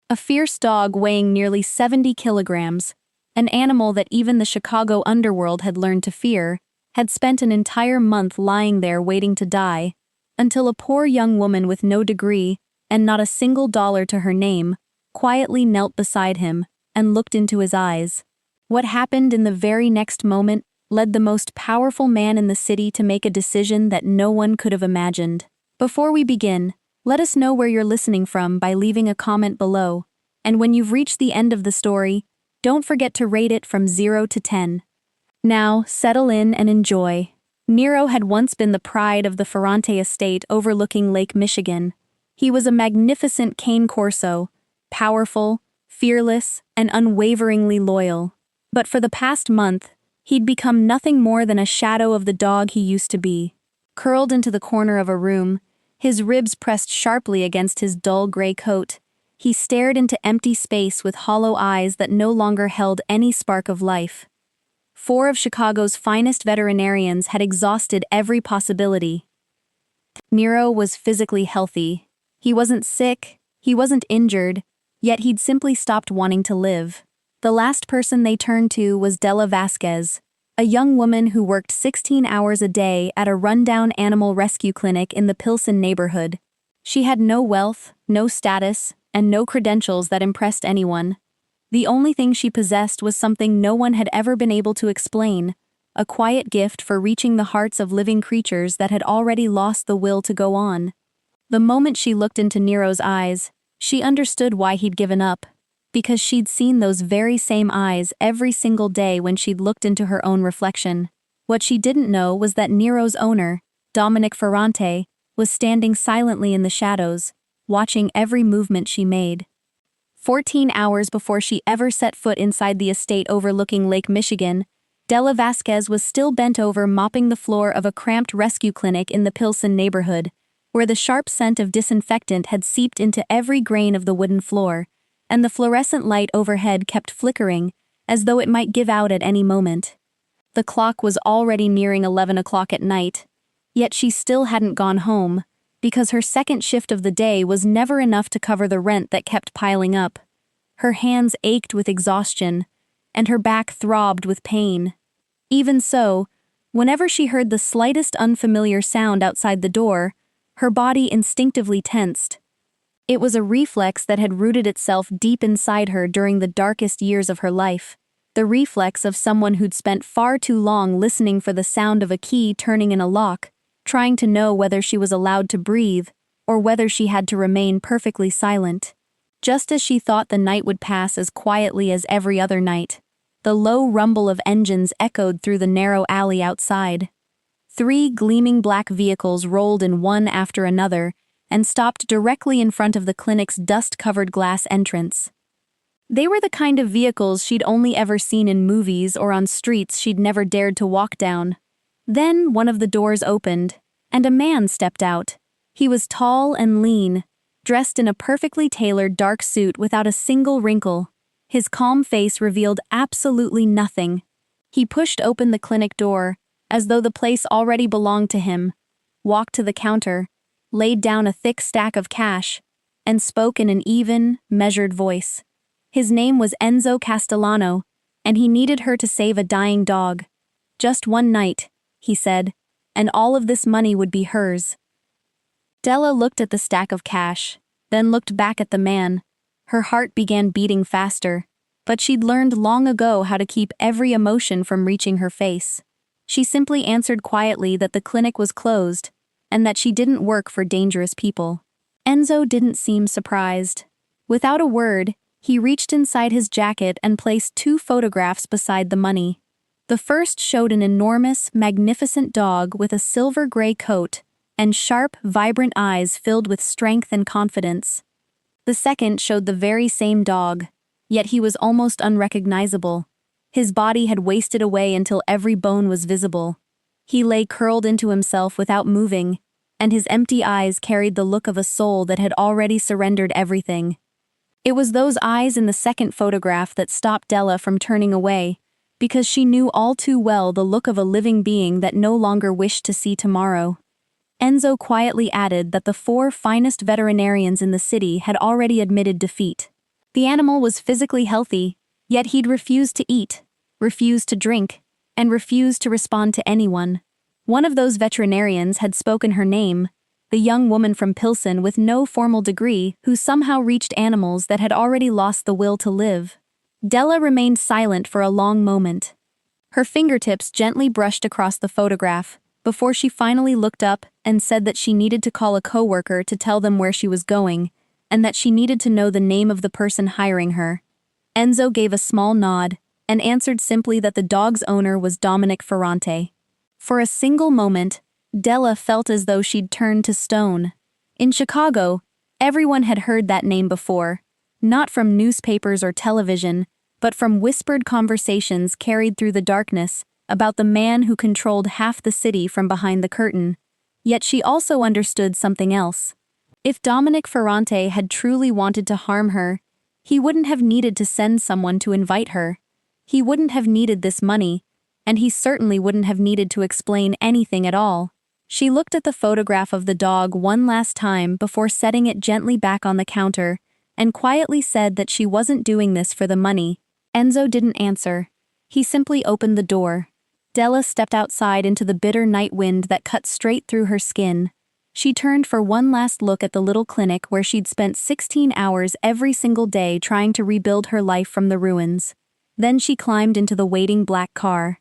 A fierce dog weighing nearly 70 kilograms, an animal that even the Chicago underworld had learned to fear, had spent an entire month lying there waiting to die, until a poor young woman with no degree and not a single dollar to her name quietly knelt beside him and looked into his eyes. What happened in the very next moment led the most powerful man in the city to make a decision that no one could have imagined. Before we begin, let us know where you're listening from by leaving a comment below, and when you've reached the end of the story, don't forget to rate it from 0 to 10. Now, settle in and enjoy. Nero had once been the pride of the Ferrante estate overlooking Lake Michigan. He was a magnificent cane corso, powerful, fearless, and unwaveringly loyal. But for the past month, he'd become nothing more than a shadow of the dog he used to be. Curled into the corner of a room, his ribs pressed sharply against his dull gray coat, he stared into empty space with hollow eyes that no longer held any spark of life. 4 of Chicago's finest veterinarians had exhausted every possibility. Nero was physically healthy. He wasn't sick, he wasn't injured, yet he'd simply stopped wanting to live. The last person they turned to was Della Vasquez, a young woman who worked 16 hours a day at a rundown animal rescue clinic in the Pilsen neighborhood. She had no wealth, no status, and no credentials that impressed anyone. The only thing she possessed was something no one had ever been able to explain, a quiet gift for reaching the hearts of living creatures that had already lost the will to go on. The moment she looked into Nero's eyes, she understood why he'd given up, because she'd seen those very same eyes every single day when she'd looked into her own reflection. What she didn't know was that Nero's owner, Dominic Ferrante, was standing silently in the shadows, watching every movement she made. 14 hours before she ever set foot inside the estate overlooking Lake Michigan, Della Vasquez was still bent over mopping the floor of a cramped rescue clinic in the Pilsen neighborhood, where the sharp scent of disinfectant had seeped into every grain of the wooden floor, and the fluorescent light overhead kept flickering, as though it might give out at any moment. The clock was already nearing 11 o'clock at night, yet she still hadn't gone home, because her second shift of the day was never enough to cover the rent that kept piling up. Her hands ached with exhaustion, and her back throbbed with pain. Even so, whenever she heard the slightest unfamiliar sound outside the door, her body instinctively tensed. It was a reflex that had rooted itself deep inside her during the darkest years of her life, the reflex of someone who'd spent far too long listening for the sound of a key turning in a lock, trying to know whether she was allowed to breathe, or whether she had to remain perfectly silent. Just as she thought the night would pass as quietly as every other night, the low rumble of engines echoed through the narrow alley outside. 3 gleaming black vehicles rolled in one after another and stopped directly in front of the clinic's dust-covered glass entrance. They were the kind of vehicles she'd only ever seen in movies or on streets she'd never dared to walk down. Then one of the doors opened, and a man stepped out. He was tall and lean, dressed in a perfectly tailored dark suit without a single wrinkle. His calm face revealed absolutely nothing. He pushed open the clinic door, as though the place already belonged to him, walked to the counter, laid down a thick stack of cash, and spoke in an even, measured voice. His name was Enzo Castellano, and he needed her to save a dying dog. Just one night, he said, and all of this money would be hers. Della looked at the stack of cash, then looked back at the man. Her heart began beating faster, but she'd learned long ago how to keep every emotion from reaching her face. She simply answered quietly that the clinic was closed, and that she didn't work for dangerous people. Enzo didn't seem surprised. Without a word, he reached inside his jacket and placed 2 photographs beside the money. The first showed an enormous, magnificent dog with a silver-gray coat and sharp, vibrant eyes filled with strength and confidence. The second showed the very same dog, yet he was almost unrecognizable. His body had wasted away until every bone was visible. He lay curled into himself without moving, and his empty eyes carried the look of a soul that had already surrendered everything. It was those eyes in the second photograph that stopped Della from turning away, because she knew all too well the look of a living being that no longer wished to see tomorrow. Enzo quietly added that the 4 finest veterinarians in the city had already admitted defeat. The animal was physically healthy, yet he'd refused to eat, refused to drink, and refused to respond to anyone. One of those veterinarians had spoken her name, the young woman from Pilsen with no formal degree who somehow reached animals that had already lost the will to live. Della remained silent for a long moment. Her fingertips gently brushed across the photograph before she finally looked up and said that she needed to call a coworker to tell them where she was going, and that she needed to know the name of the person hiring her. Enzo gave a small nod and answered simply that the dog's owner was Dominic Ferrante. For a single moment, Della felt as though she'd turned to stone. In Chicago, everyone had heard that name before, not from newspapers or television, but from whispered conversations carried through the darkness about the man who controlled half the city from behind the curtain. Yet she also understood something else. If Dominic Ferrante had truly wanted to harm her, he wouldn't have needed to send someone to invite her. He wouldn't have needed this money, and he certainly wouldn't have needed to explain anything at all. She looked at the photograph of the dog one last time before setting it gently back on the counter, and quietly said that she wasn't doing this for the money. Enzo didn't answer. He simply opened the door. Della stepped outside into the bitter night wind that cut straight through her skin. She turned for one last look at the little clinic where she'd spent 16 hours every single day trying to rebuild her life from the ruins. Then she climbed into the waiting black car.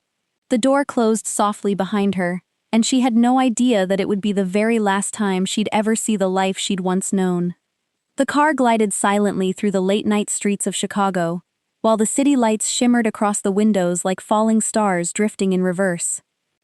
The door closed softly behind her, and she had no idea that it would be the very last time she'd ever see the life she'd once known. The car glided silently through the late-night streets of Chicago, while the city lights shimmered across the windows like falling stars drifting in reverse.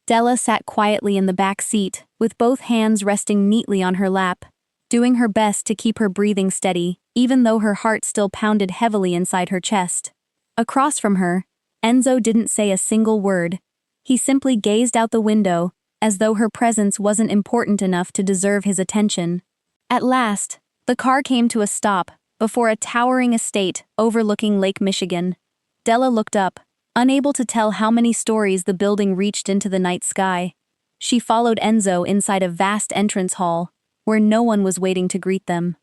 Della sat quietly in the back seat, with both hands resting neatly on her lap, doing her best to keep her breathing steady, even though her heart still pounded heavily inside her chest. Across from her, Enzo didn't say a single word. He simply gazed out the window, as though her presence wasn't important enough to deserve his attention. At last, the car came to a stop before a towering estate overlooking Lake Michigan. Della looked up, unable to tell how many stories the building reached into the night sky. She followed Enzo inside a vast entrance hall, where no one was waiting to greet them.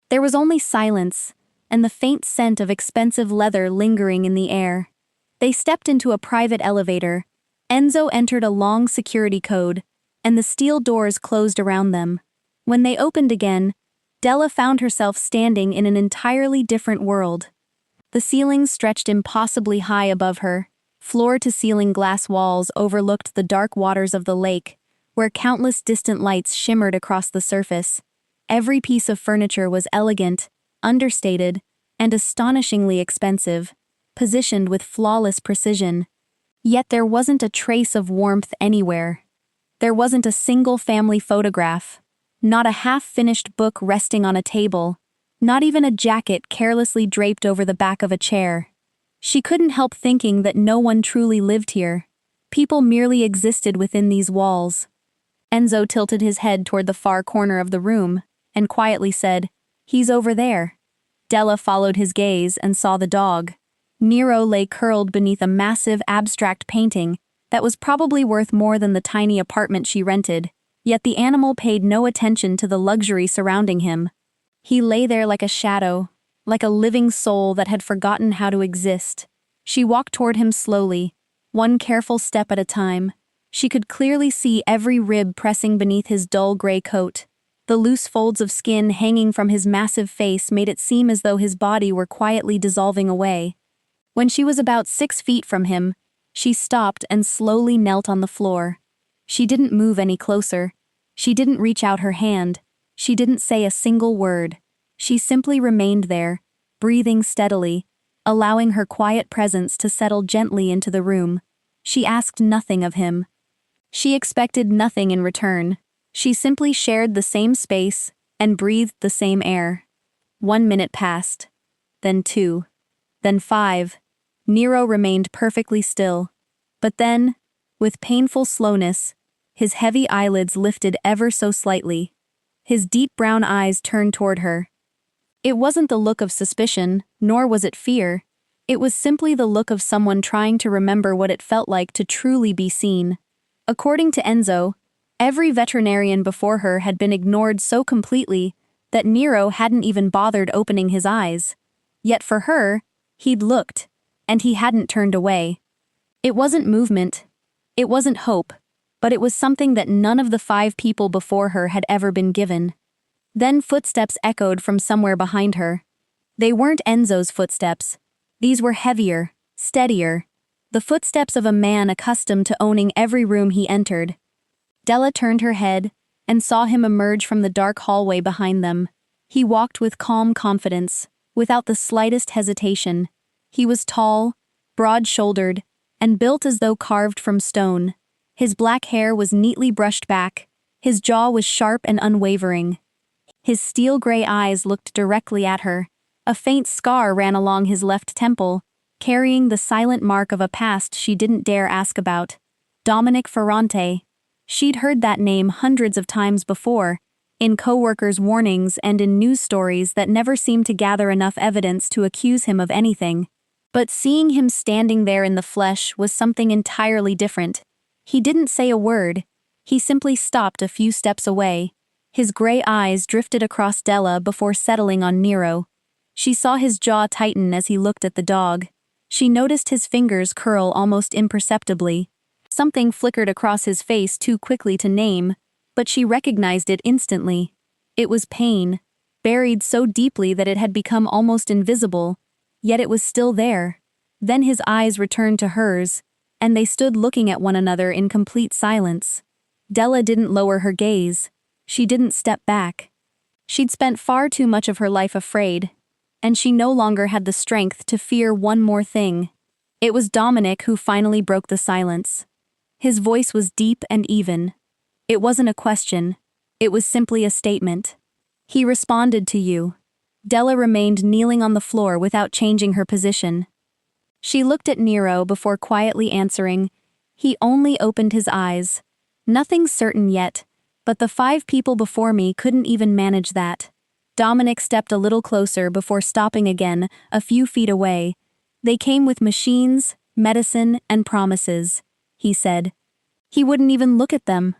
There was only silence, and the faint scent of expensive leather lingering in the air. They stepped into a private elevator. Enzo entered a long security code, and the steel doors closed around them. When they opened again, Della found herself standing in an entirely different world. The ceilings stretched impossibly high above her. Floor-to-ceiling glass walls overlooked the dark waters of the lake, where countless distant lights shimmered across the surface. Every piece of furniture was elegant, understated, and astonishingly expensive, positioned with flawless precision. Yet there wasn't a trace of warmth anywhere. There wasn't a single family photograph, not a half-finished book resting on a table, not even a jacket carelessly draped over the back of a chair. She couldn't help thinking that no one truly lived here. People merely existed within these walls. Enzo tilted his head toward the far corner of the room and quietly said, "He's over there." Della followed his gaze and saw the dog. Nero lay curled beneath a massive abstract painting that was probably worth more than the tiny apartment she rented, yet the animal paid no attention to the luxury surrounding him. He lay there like a shadow, like a living soul that had forgotten how to exist. She walked toward him slowly, one careful step at a time. She could clearly see every rib pressing beneath his dull gray coat. The loose folds of skin hanging from his massive face made it seem as though his body were quietly dissolving away. When she was about 6 feet from him, she stopped and slowly knelt on the floor. She didn't move any closer. She didn't reach out her hand. She didn't say a single word. She simply remained there, breathing steadily, allowing her quiet presence to settle gently into the room. She asked nothing of him. She expected nothing in return. She simply shared the same space and breathed the same air. 1 minute passed. Then 2. Then 5. Nero remained perfectly still. But then, with painful slowness, his heavy eyelids lifted ever so slightly. His deep brown eyes turned toward her. It wasn't the look of suspicion, nor was it fear. It was simply the look of someone trying to remember what it felt like to truly be seen. According to Enzo, every veterinarian before her had been ignored so completely that Nero hadn't even bothered opening his eyes. Yet for her, he'd looked, and he hadn't turned away. It wasn't movement. It wasn't hope. But it was something that none of the 5 people before her had ever been given. Then footsteps echoed from somewhere behind her. They weren't Enzo's footsteps. These were heavier, steadier. The footsteps of a man accustomed to owning every room he entered. Della turned her head and saw him emerge from the dark hallway behind them. He walked with calm confidence, without the slightest hesitation. He was tall, broad-shouldered, and built as though carved from stone. His black hair was neatly brushed back. His jaw was sharp and unwavering. His steel-gray eyes looked directly at her. A faint scar ran along his left temple, carrying the silent mark of a past she didn't dare ask about. Dominic Ferrante. She'd heard that name hundreds of times before, in coworkers' warnings and in news stories that never seemed to gather enough evidence to accuse him of anything. But seeing him standing there in the flesh was something entirely different. He didn't say a word. He simply stopped a few steps away. His gray eyes drifted across Della before settling on Nero. She saw his jaw tighten as he looked at the dog. She noticed his fingers curl almost imperceptibly. Something flickered across his face too quickly to name, but she recognized it instantly. It was pain, buried so deeply that it had become almost invisible, yet it was still there. Then his eyes returned to hers, and they stood looking at one another in complete silence. Della didn't lower her gaze. She didn't step back. She'd spent far too much of her life afraid, and she no longer had the strength to fear one more thing. It was Dominic who finally broke the silence. His voice was deep and even. It wasn't a question. It was simply a statement. He responded to you. Della remained kneeling on the floor without changing her position. She looked at Nero before quietly answering. He only opened his eyes. Nothing certain yet, but the 5 people before me couldn't even manage that. Dominic stepped a little closer before stopping again, a few feet away. They came with machines, medicine, and promises, he said. He wouldn't even look at them.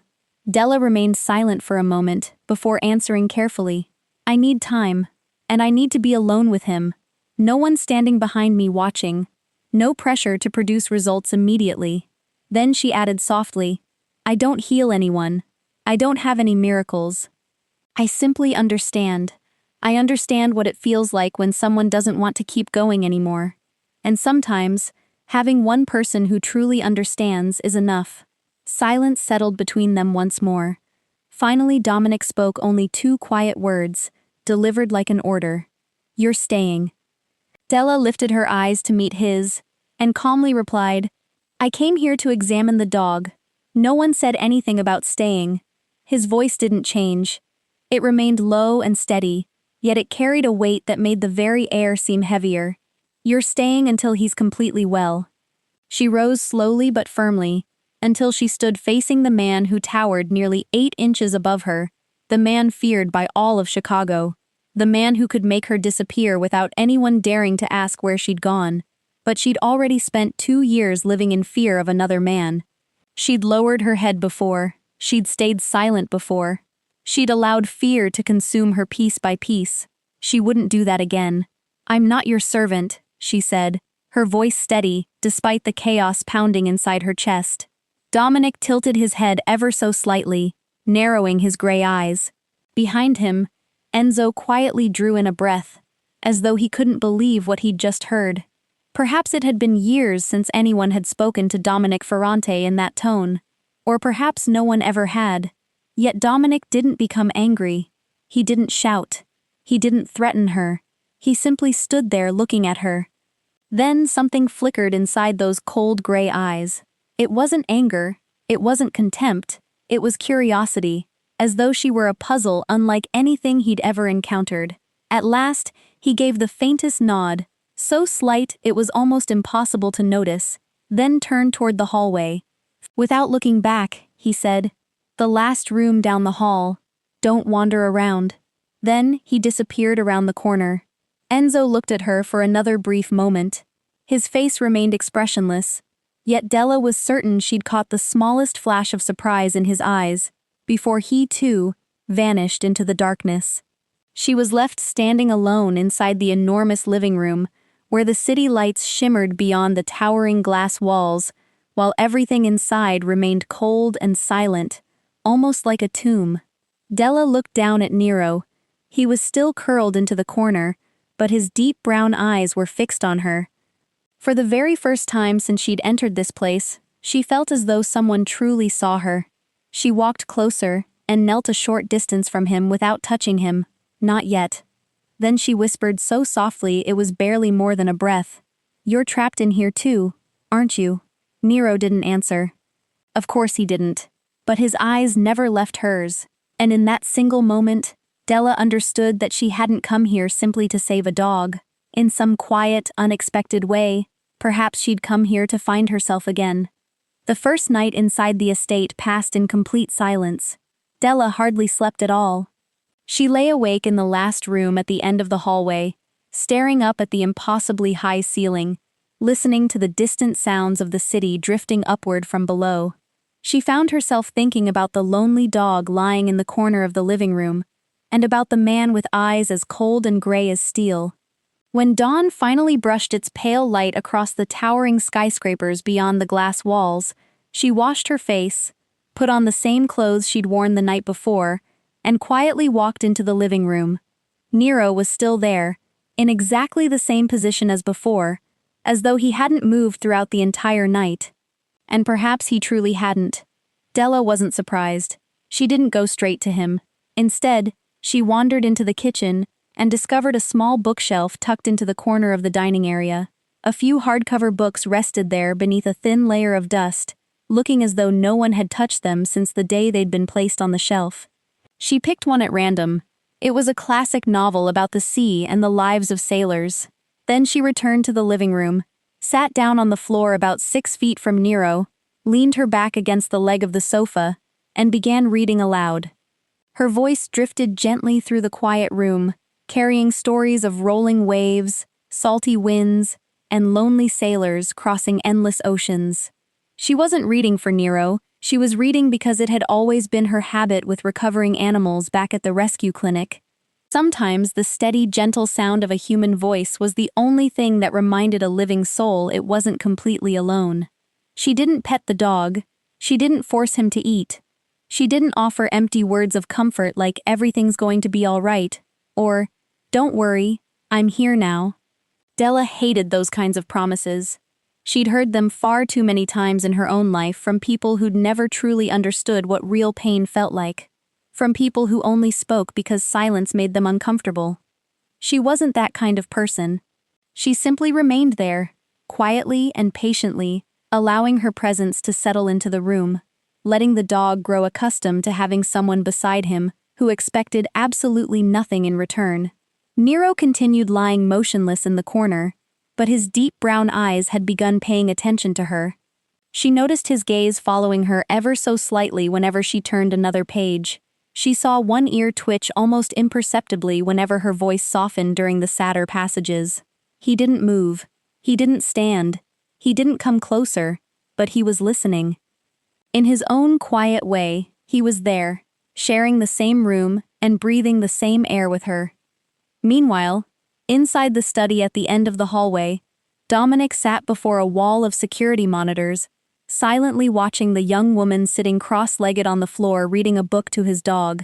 Della remained silent for a moment before answering carefully. I need time, and I need to be alone with him. No one standing behind me watching. No pressure to produce results immediately. Then she added softly, I don't heal anyone. I don't have any miracles. I simply understand. I understand what it feels like when someone doesn't want to keep going anymore. And sometimes, having one person who truly understands is enough. Silence settled between them once more. Finally, Dominic spoke only 2 quiet words, delivered like an order. You're staying. Della lifted her eyes to meet his, and calmly replied, I came here to examine the dog. No one said anything about staying. His voice didn't change. It remained low and steady, yet it carried a weight that made the very air seem heavier. You're staying until he's completely well. She rose slowly but firmly, until she stood facing the man who towered nearly 8 inches above her, the man feared by all of Chicago, the man who could make her disappear without anyone daring to ask where she'd gone. But she'd already spent 2 years living in fear of another man. She'd lowered her head before. She'd stayed silent before. She'd allowed fear to consume her piece by piece. She wouldn't do that again. I'm not your servant, she said, her voice steady, despite the chaos pounding inside her chest. Dominic tilted his head ever so slightly, narrowing his gray eyes. Behind him, Enzo quietly drew in a breath, as though he couldn't believe what he'd just heard. Perhaps it had been years since anyone had spoken to Dominic Ferrante in that tone, or perhaps no one ever had. Yet Dominic didn't become angry. He didn't shout. He didn't threaten her. He simply stood there looking at her. Then something flickered inside those cold gray eyes. It wasn't anger. It wasn't contempt. It was curiosity, as though she were a puzzle unlike anything he'd ever encountered. At last, he gave the faintest nod, so slight it was almost impossible to notice, then turned toward the hallway. Without looking back, he said, "The last room down the hall. Don't wander around." Then he disappeared around the corner. Enzo looked at her for another brief moment. His face remained expressionless, yet Della was certain she'd caught the smallest flash of surprise in his eyes, before he, too, vanished into the darkness. She was left standing alone inside the enormous living room, where the city lights shimmered beyond the towering glass walls, while everything inside remained cold and silent, almost like a tomb. Della looked down at Nero. He was still curled into the corner, but his deep brown eyes were fixed on her. For the very first time since she'd entered this place, she felt as though someone truly saw her. She walked closer and knelt a short distance from him without touching him. Not yet. Then she whispered so softly it was barely more than a breath. "You're trapped in here too, aren't you?" Nero didn't answer. Of course he didn't. But his eyes never left hers, and in that single moment, Della understood that she hadn't come here simply to save a dog. In some quiet, unexpected way, perhaps she'd come here to find herself again. The first night inside the estate passed in complete silence. Della hardly slept at all. She lay awake in the last room at the end of the hallway, staring up at the impossibly high ceiling, listening to the distant sounds of the city drifting upward from below. She found herself thinking about the lonely dog lying in the corner of the living room, and about the man with eyes as cold and gray as steel. When dawn finally brushed its pale light across the towering skyscrapers beyond the glass walls, she washed her face, put on the same clothes she'd worn the night before, and quietly walked into the living room. Nero was still there, in exactly the same position as before, as though he hadn't moved throughout the entire night. And perhaps he truly hadn't. Della wasn't surprised. She didn't go straight to him. Instead, she wandered into the kitchen and discovered a small bookshelf tucked into the corner of the dining area. A few hardcover books rested there beneath a thin layer of dust, looking as though no one had touched them since the day they'd been placed on the shelf. She picked one at random. It was a classic novel about the sea and the lives of sailors. Then she returned to the living room, sat down on the floor about 6 feet from Nero, leaned her back against the leg of the sofa, and began reading aloud. Her voice drifted gently through the quiet room, carrying stories of rolling waves, salty winds, and lonely sailors crossing endless oceans. She wasn't reading for Nero, she was reading because it had always been her habit with recovering animals back at the rescue clinic. Sometimes the steady, gentle sound of a human voice was the only thing that reminded a living soul it wasn't completely alone. She didn't pet the dog. She didn't force him to eat. She didn't offer empty words of comfort like "everything's going to be all right," or "don't worry, I'm here now." Della hated those kinds of promises. She'd heard them far too many times in her own life from people who'd never truly understood what real pain felt like. From people who only spoke because silence made them uncomfortable. She wasn't that kind of person. She simply remained there, quietly and patiently, allowing her presence to settle into the room, letting the dog grow accustomed to having someone beside him who expected absolutely nothing in return. Nero continued lying motionless in the corner, but his deep brown eyes had begun paying attention to her. She noticed his gaze following her ever so slightly whenever she turned another page. She saw one ear twitch almost imperceptibly whenever her voice softened during the sadder passages. He didn't move. He didn't stand. He didn't come closer, but he was listening. In his own quiet way, he was there, sharing the same room and breathing the same air with her. Meanwhile, inside the study at the end of the hallway, Dominic sat before a wall of security monitors, silently watching the young woman sitting cross-legged on the floor reading a book to his dog.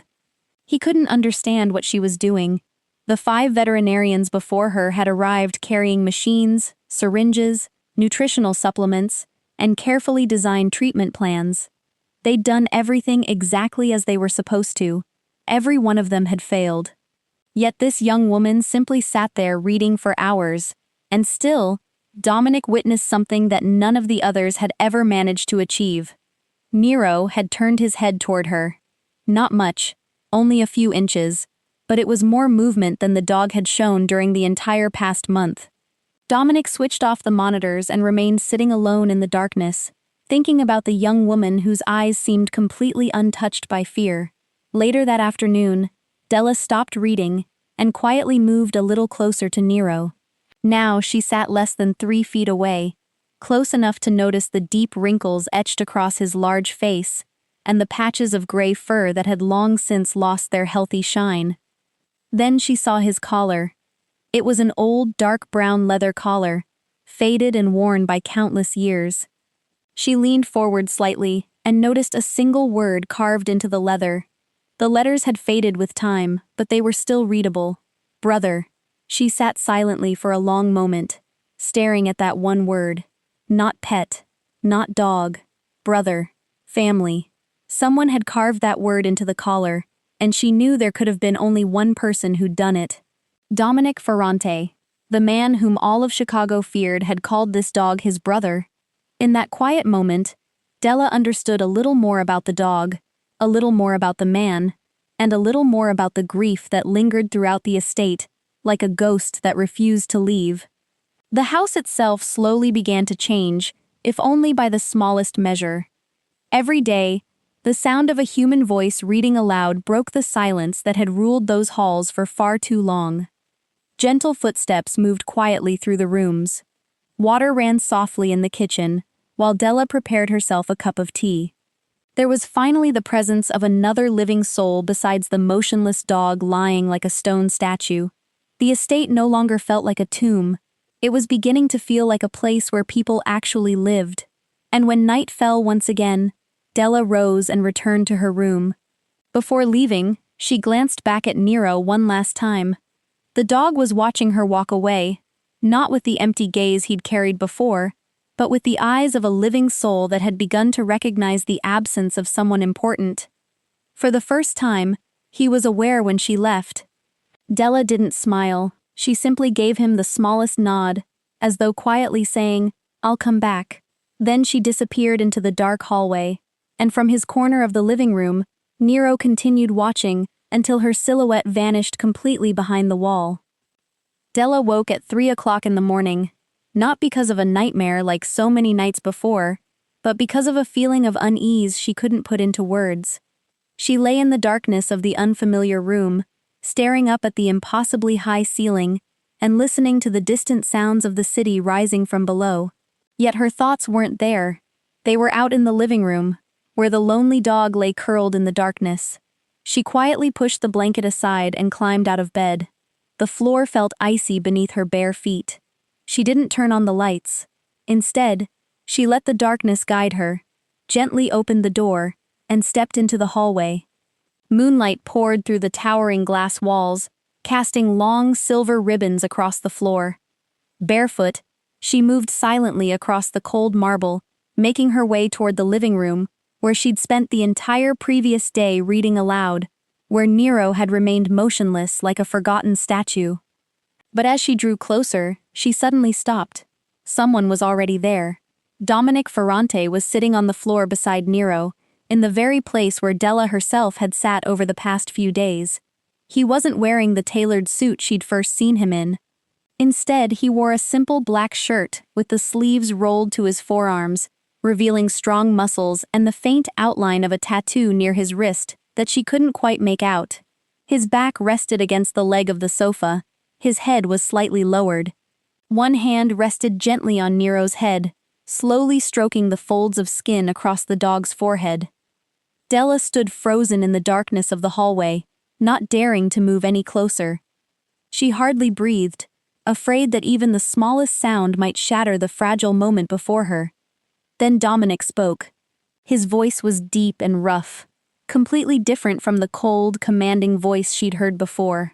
He couldn't understand what she was doing. The 5 veterinarians before her had arrived carrying machines, syringes, nutritional supplements, and carefully designed treatment plans. They'd done everything exactly as they were supposed to. Every one of them had failed. Yet this young woman simply sat there reading for hours, and still, Dominic witnessed something that none of the others had ever managed to achieve. Nero had turned his head toward her. Not much, only a few inches, but it was more movement than the dog had shown during the entire past month. Dominic switched off the monitors and remained sitting alone in the darkness, thinking about the young woman whose eyes seemed completely untouched by fear. Later that afternoon, Della stopped reading and quietly moved a little closer to Nero. Now she sat less than 3 feet away, close enough to notice the deep wrinkles etched across his large face and the patches of gray fur that had long since lost their healthy shine. Then she saw his collar. It was an old dark brown leather collar, faded and worn by countless years. She leaned forward slightly and noticed a single word carved into the leather. The letters had faded with time, but they were still readable. Brother. She sat silently for a long moment, staring at that one word. Not pet, not dog, brother, family. Someone had carved that word into the collar, and she knew there could have been only one person who'd done it. Dominic Ferrante, the man whom all of Chicago feared, had called this dog his brother. In that quiet moment, Della understood a little more about the dog, a little more about the man, and a little more about the grief that lingered throughout the estate, like a ghost that refused to leave. The house itself slowly began to change, if only by the smallest measure. Every day, the sound of a human voice reading aloud broke the silence that had ruled those halls for far too long. Gentle footsteps moved quietly through the rooms. Water ran softly in the kitchen, while Della prepared herself a cup of tea. There was finally the presence of another living soul besides the motionless dog lying like a stone statue. The estate no longer felt like a tomb. It was beginning to feel like a place where people actually lived. And when night fell once again, Della rose and returned to her room. Before leaving, she glanced back at Nero one last time. The dog was watching her walk away, not with the empty gaze he'd carried before, but with the eyes of a living soul that had begun to recognize the absence of someone important. For the first time, he was aware when she left. Della didn't smile. She simply gave him the smallest nod, as though quietly saying, "I'll come back." Then she disappeared into the dark hallway, and from his corner of the living room, Nero continued watching until her silhouette vanished completely behind the wall. Della woke at 3 o'clock in the morning, not because of a nightmare like so many nights before, but because of a feeling of unease she couldn't put into words. She lay in the darkness of the unfamiliar room, staring up at the impossibly high ceiling and listening to the distant sounds of the city rising from below. Yet her thoughts weren't there. They were out in the living room, where the lonely dog lay curled in the darkness. She quietly pushed the blanket aside and climbed out of bed. The floor felt icy beneath her bare feet. She didn't turn on the lights. Instead, she let the darkness guide her, gently opened the door, and stepped into the hallway. Moonlight poured through the towering glass walls, casting long silver ribbons across the floor. Barefoot, she moved silently across the cold marble, making her way toward the living room, where she'd spent the entire previous day reading aloud, where Nero had remained motionless like a forgotten statue. But as she drew closer, she suddenly stopped. Someone was already there. Dominic Ferrante was sitting on the floor beside Nero, in the very place where Della herself had sat over the past few days. He wasn't wearing the tailored suit she'd first seen him in. Instead, he wore a simple black shirt with the sleeves rolled to his forearms, revealing strong muscles and the faint outline of a tattoo near his wrist that she couldn't quite make out. His back rested against the leg of the sofa. His head was slightly lowered. One hand rested gently on Nero's head, slowly stroking the folds of skin across the dog's forehead. Della stood frozen in the darkness of the hallway, not daring to move any closer. She hardly breathed, afraid that even the smallest sound might shatter the fragile moment before her. Then Dominic spoke. His voice was deep and rough, completely different from the cold, commanding voice she'd heard before.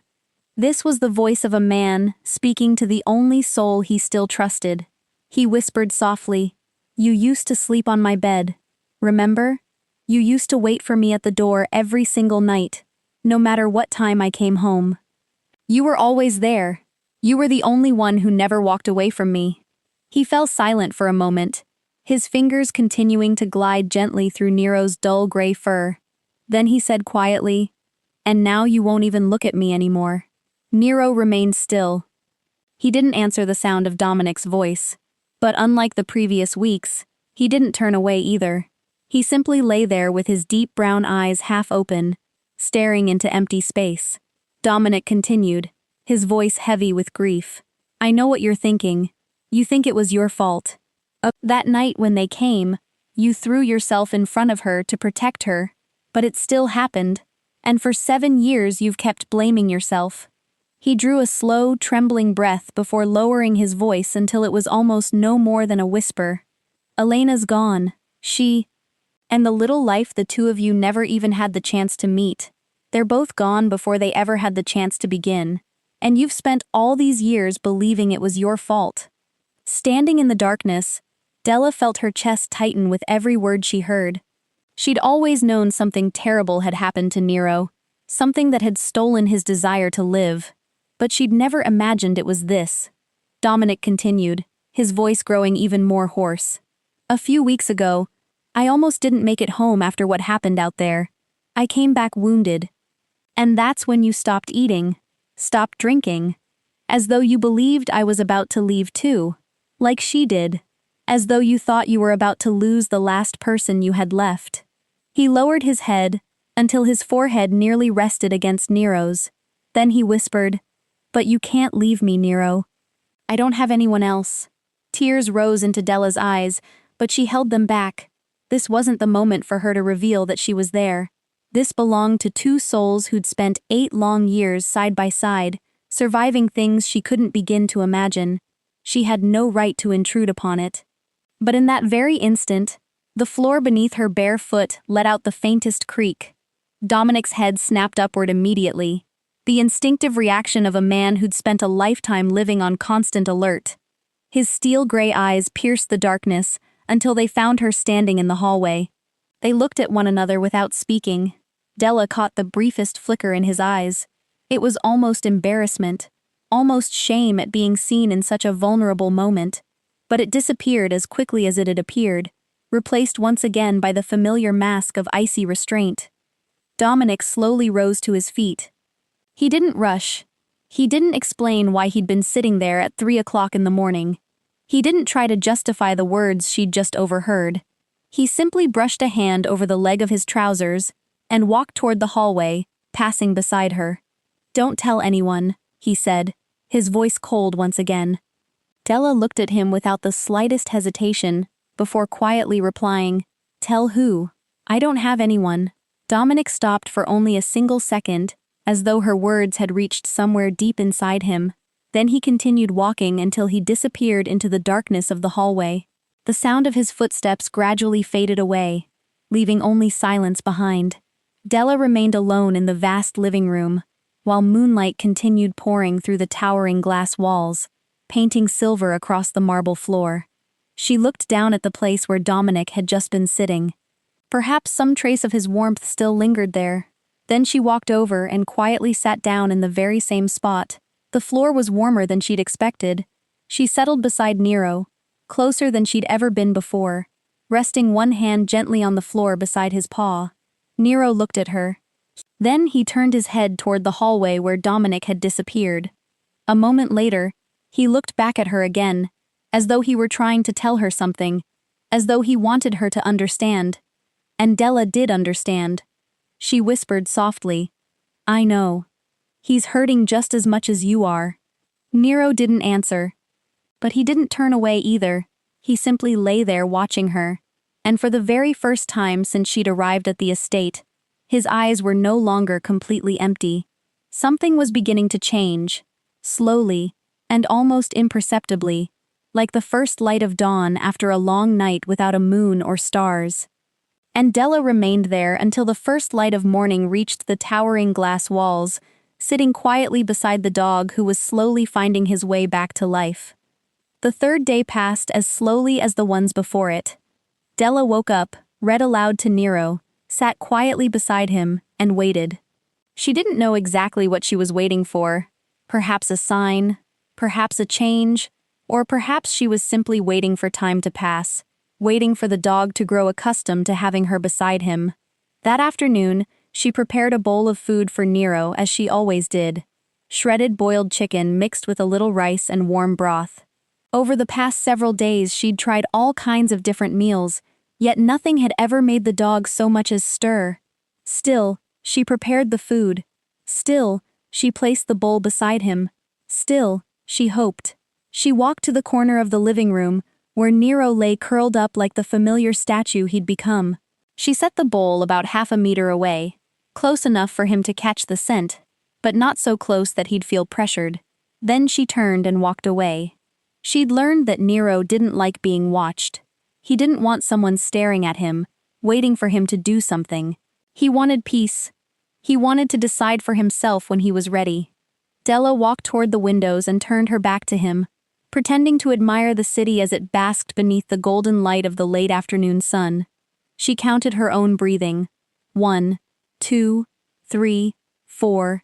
This was the voice of a man speaking to the only soul he still trusted. He whispered softly, "You used to sleep on my bed. Remember? You used to wait for me at the door every single night, no matter what time I came home. You were always there. You were the only one who never walked away from me." He fell silent for a moment, his fingers continuing to glide gently through Nero's dull gray fur. Then he said quietly, "And now you won't even look at me anymore." Nero remained still. He didn't answer the sound of Dominic's voice, but unlike the previous weeks, he didn't turn away either. He simply lay there with his deep brown eyes half open, staring into empty space. Dominic continued, his voice heavy with grief. "I know what you're thinking. You think it was your fault. That night when they came, you threw yourself in front of her to protect her, but it still happened, and for 7 years you've kept blaming yourself. He drew a slow, trembling breath before lowering his voice until it was almost no more than a whisper. Elena's gone. And the little life the two of you never even had the chance to meet. They're both gone before they ever had the chance to begin. And you've spent all these years believing it was your fault. Standing in the darkness, Della felt her chest tighten with every word she heard. She'd always known something terrible had happened to Nero, something that had stolen his desire to live. But she'd never imagined it was this. Dominic continued, his voice growing even more hoarse. A few weeks ago, I almost didn't make it home after what happened out there. I came back wounded. And that's when you stopped eating, stopped drinking, as though you believed I was about to leave too, like she did, as though you thought you were about to lose the last person you had left. He lowered his head until his forehead nearly rested against Nero's. Then he whispered, "But you can't leave me, Nero. I don't have anyone else." Tears rose into Della's eyes, but she held them back. This wasn't the moment for her to reveal that she was there. This belonged to two souls who'd spent 8 long years side by side, surviving things she couldn't begin to imagine. She had no right to intrude upon it. But in that very instant, the floor beneath her bare foot let out the faintest creak. Dominic's head snapped upward immediately, the instinctive reaction of a man who'd spent a lifetime living on constant alert. His steel-gray eyes pierced the darkness until they found her standing in the hallway. They looked at one another without speaking. Della caught the briefest flicker in his eyes. It was almost embarrassment, almost shame at being seen in such a vulnerable moment. But it disappeared as quickly as it had appeared, replaced once again by the familiar mask of icy restraint. Dominic slowly rose to his feet. He didn't rush. He didn't explain why he'd been sitting there at 3 o'clock in the morning. He didn't try to justify the words she'd just overheard. He simply brushed a hand over the leg of his trousers and walked toward the hallway, passing beside her. "Don't tell anyone," he said, his voice cold once again. Della looked at him without the slightest hesitation, before quietly replying, "Tell who? I don't have anyone." Dominic stopped for only a single second, as though her words had reached somewhere deep inside him. Then he continued walking until he disappeared into the darkness of the hallway. The sound of his footsteps gradually faded away, leaving only silence behind. Della remained alone in the vast living room, while moonlight continued pouring through the towering glass walls, painting silver across the marble floor. She looked down at the place where Dominic had just been sitting. Perhaps some trace of his warmth still lingered there. Then she walked over and quietly sat down in the very same spot. The floor was warmer than she'd expected. She settled beside Nero, closer than she'd ever been before, resting one hand gently on the floor beside his paw. Nero looked at her. Then he turned his head toward the hallway where Dominic had disappeared. A moment later, he looked back at her again, as though he were trying to tell her something, as though he wanted her to understand. And Della did understand. She whispered softly, "I know. He's hurting just as much as you are." Nero didn't answer. But he didn't turn away either. He simply lay there watching her. And for the very first time since she'd arrived at the estate, his eyes were no longer completely empty. Something was beginning to change, slowly, and almost imperceptibly, like the first light of dawn after a long night without a moon or stars. And Della remained there until the first light of morning reached the towering glass walls, sitting quietly beside the dog who was slowly finding his way back to life. The third day passed as slowly as the ones before it. Della woke up, read aloud to Nero, sat quietly beside him, and waited. She didn't know exactly what she was waiting for. Perhaps a sign, perhaps a change, or perhaps she was simply waiting for time to pass, waiting for the dog to grow accustomed to having her beside him. That afternoon, she prepared a bowl of food for Nero as she always did. Shredded boiled chicken mixed with a little rice and warm broth. Over the past several days she'd tried all kinds of different meals, yet nothing had ever made the dog so much as stir. Still, she prepared the food. Still, she placed the bowl beside him. Still, she hoped. She walked to the corner of the living room, where Nero lay curled up like the familiar statue he'd become. She set the bowl about 1/2 meter away, close enough for him to catch the scent. but not so close that he'd feel pressured. Then she turned and walked away. She'd learned that Nero didn't like being watched. He didn't want someone staring at him, waiting for him to do something. He wanted peace. He wanted to decide for himself when he was ready. Della walked toward the windows and turned her back to him, pretending to admire the city as it basked beneath the golden light of the late afternoon sun. She counted her own breathing. 1, 2, 3, 4.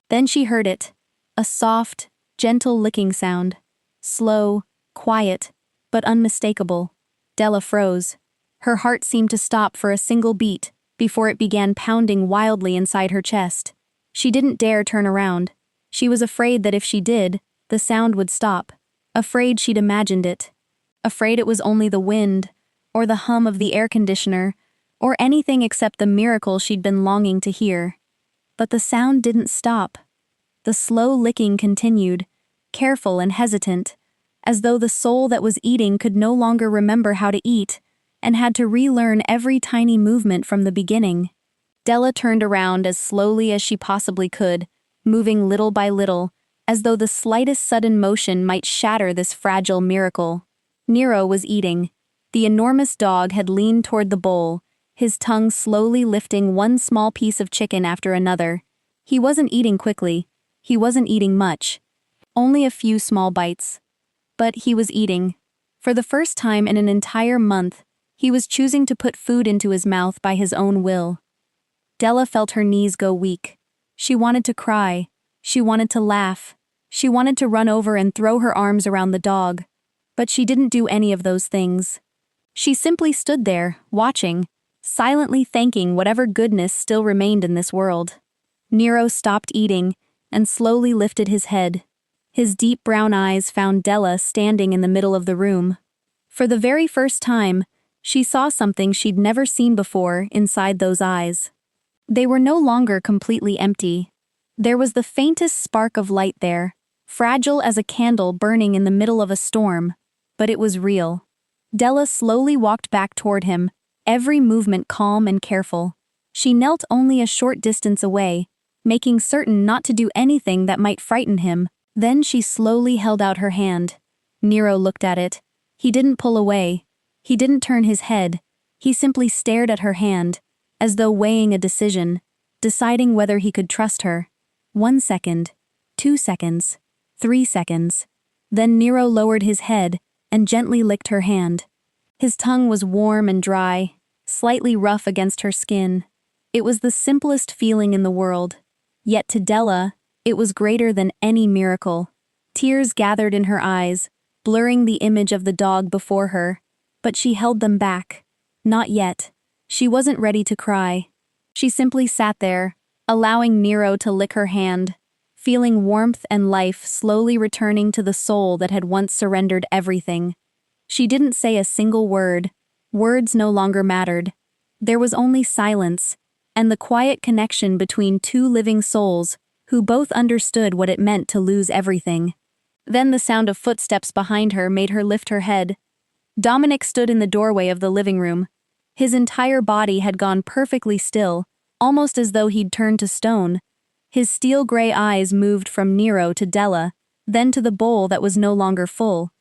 Then she heard it. A soft, gentle licking sound. Slow, quiet, but unmistakable. Della froze. Her heart seemed to stop for a single beat before it began pounding wildly inside her chest. She didn't dare turn around. She was afraid that if she did, the sound would stop. Afraid she'd imagined it. Afraid it was only the wind, or the hum of the air conditioner, or anything except the miracle she'd been longing to hear. But the sound didn't stop. The slow licking continued, careful and hesitant, as though the soul that was eating could no longer remember how to eat, and had to relearn every tiny movement from the beginning. Della turned around as slowly as she possibly could, moving little by little, as though the slightest sudden motion might shatter this fragile miracle. Nero was eating. The enormous dog had leaned toward the bowl, his tongue slowly lifting one small piece of chicken after another. He wasn't eating quickly. He wasn't eating much. Only a few small bites. But he was eating. For the first time in an entire month, he was choosing to put food into his mouth by his own will. Della felt her knees go weak. She wanted to cry. She wanted to laugh. She wanted to run over and throw her arms around the dog. But she didn't do any of those things. She simply stood there, watching, silently thanking whatever goodness still remained in this world. Nero stopped eating and slowly lifted his head. His deep brown eyes found Della standing in the middle of the room. For the very first time, she saw something she'd never seen before inside those eyes. They were no longer completely empty. There was the faintest spark of light there, fragile as a candle burning in the middle of a storm, but it was real. Della slowly walked back toward him, every movement calm and careful. She knelt only a short distance away, making certain not to do anything that might frighten him. Then she slowly held out her hand. Nero looked at it. He didn't pull away. He didn't turn his head. He simply stared at her hand, as though weighing a decision, deciding whether he could trust her. 1 second, 2 seconds, 3 seconds. Then Nero lowered his head and gently licked her hand. His tongue was warm and dry, slightly rough against her skin. It was the simplest feeling in the world. Yet to Della, it was greater than any miracle. Tears gathered in her eyes, blurring the image of the dog before her. But she held them back. Not yet. She wasn't ready to cry. She simply sat there, allowing Nero to lick her hand, feeling warmth and life slowly returning to the soul that had once surrendered everything. She didn't say a single word. Words no longer mattered. There was only silence, and the quiet connection between two living souls who both understood what it meant to lose everything. Then the sound of footsteps behind her made her lift her head. Dominic stood in the doorway of the living room. His entire body had gone perfectly still, almost as though he'd turned to stone. His steel-gray eyes moved from Nero to Della, then to the bowl that was no longer full.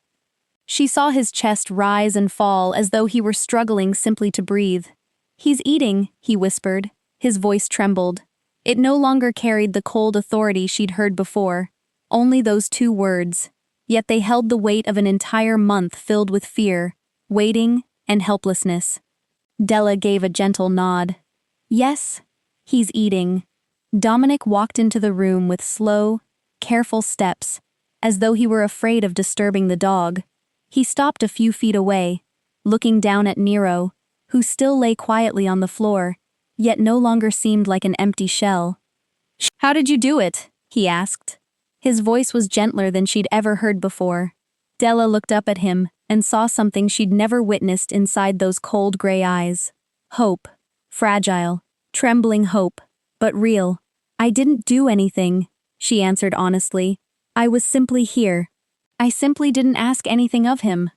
She saw his chest rise and fall as though he were struggling simply to breathe. "He's eating," he whispered. His voice trembled. It no longer carried the cold authority she'd heard before. Only those 2 words. Yet they held the weight of an entire month filled with fear, waiting, and helplessness. Della gave a gentle nod. "Yes, he's eating." Dominic walked into the room with slow, careful steps, as though he were afraid of disturbing the dog. He stopped a few feet away, looking down at Nero, who still lay quietly on the floor, yet no longer seemed like an empty shell. "How did you do it?" he asked. His voice was gentler than she'd ever heard before. Della looked up at him and saw something she'd never witnessed inside those cold gray eyes. Hope. Fragile, trembling hope, but real. "I didn't do anything," she answered honestly. "I was simply here. I simply didn't ask anything of him."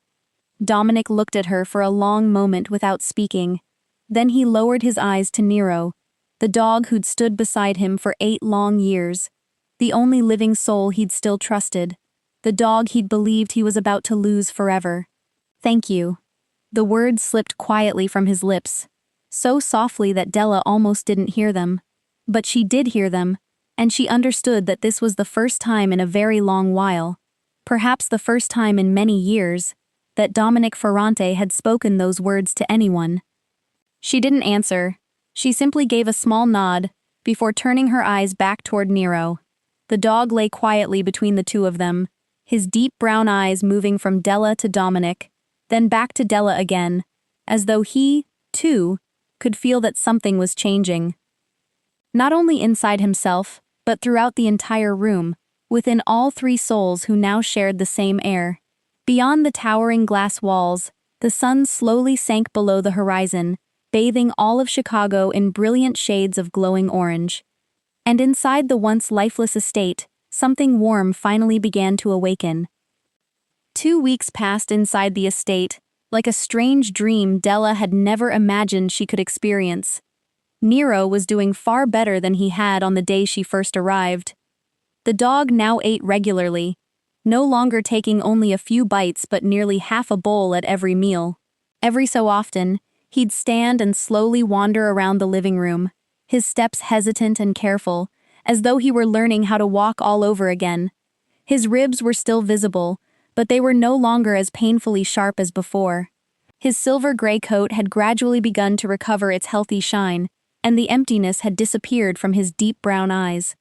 Dominic looked at her for a long moment without speaking. Then he lowered his eyes to Nero, the dog who'd stood beside him for 8 long years, the only living soul he'd still trusted, the dog he'd believed he was about to lose forever. "Thank you." The words slipped quietly from his lips, so softly that Della almost didn't hear them. But she did hear them, and she understood that this was the first time in a very long while, perhaps the first time in many years, that Dominic Ferrante had spoken those words to anyone. She didn't answer. She simply gave a small nod, before turning her eyes back toward Nero. The dog lay quietly between the two of them, his deep brown eyes moving from Della to Dominic, then back to Della again, as though he, too, could feel that something was changing. Not only inside himself, but throughout the entire room, within all three souls who now shared the same air. Beyond the towering glass walls, the sun slowly sank below the horizon, bathing all of Chicago in brilliant shades of glowing orange. And inside the once lifeless estate, something warm finally began to awaken. 2 weeks passed inside the estate, like a strange dream Della had never imagined she could experience. Nero was doing far better than he had on the day she first arrived. The dog now ate regularly, no longer taking only a few bites but nearly half a bowl at every meal. Every so often, he'd stand and slowly wander around the living room, his steps hesitant and careful, as though he were learning how to walk all over again. His ribs were still visible, but they were no longer as painfully sharp as before. His silver-gray coat had gradually begun to recover its healthy shine, and the emptiness had disappeared from his deep brown eyes.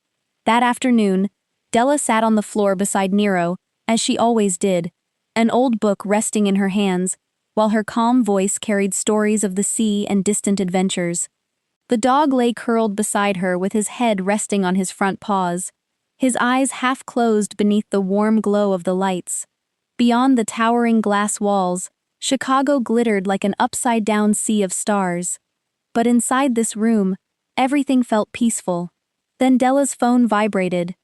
That afternoon, Della sat on the floor beside Nero, as she always did, an old book resting in her hands, while her calm voice carried stories of the sea and distant adventures. The dog lay curled beside her with his head resting on his front paws, his eyes half closed beneath the warm glow of the lights. Beyond the towering glass walls, Chicago glittered like an upside-down sea of stars. But inside this room, everything felt peaceful. Then Della's phone vibrated.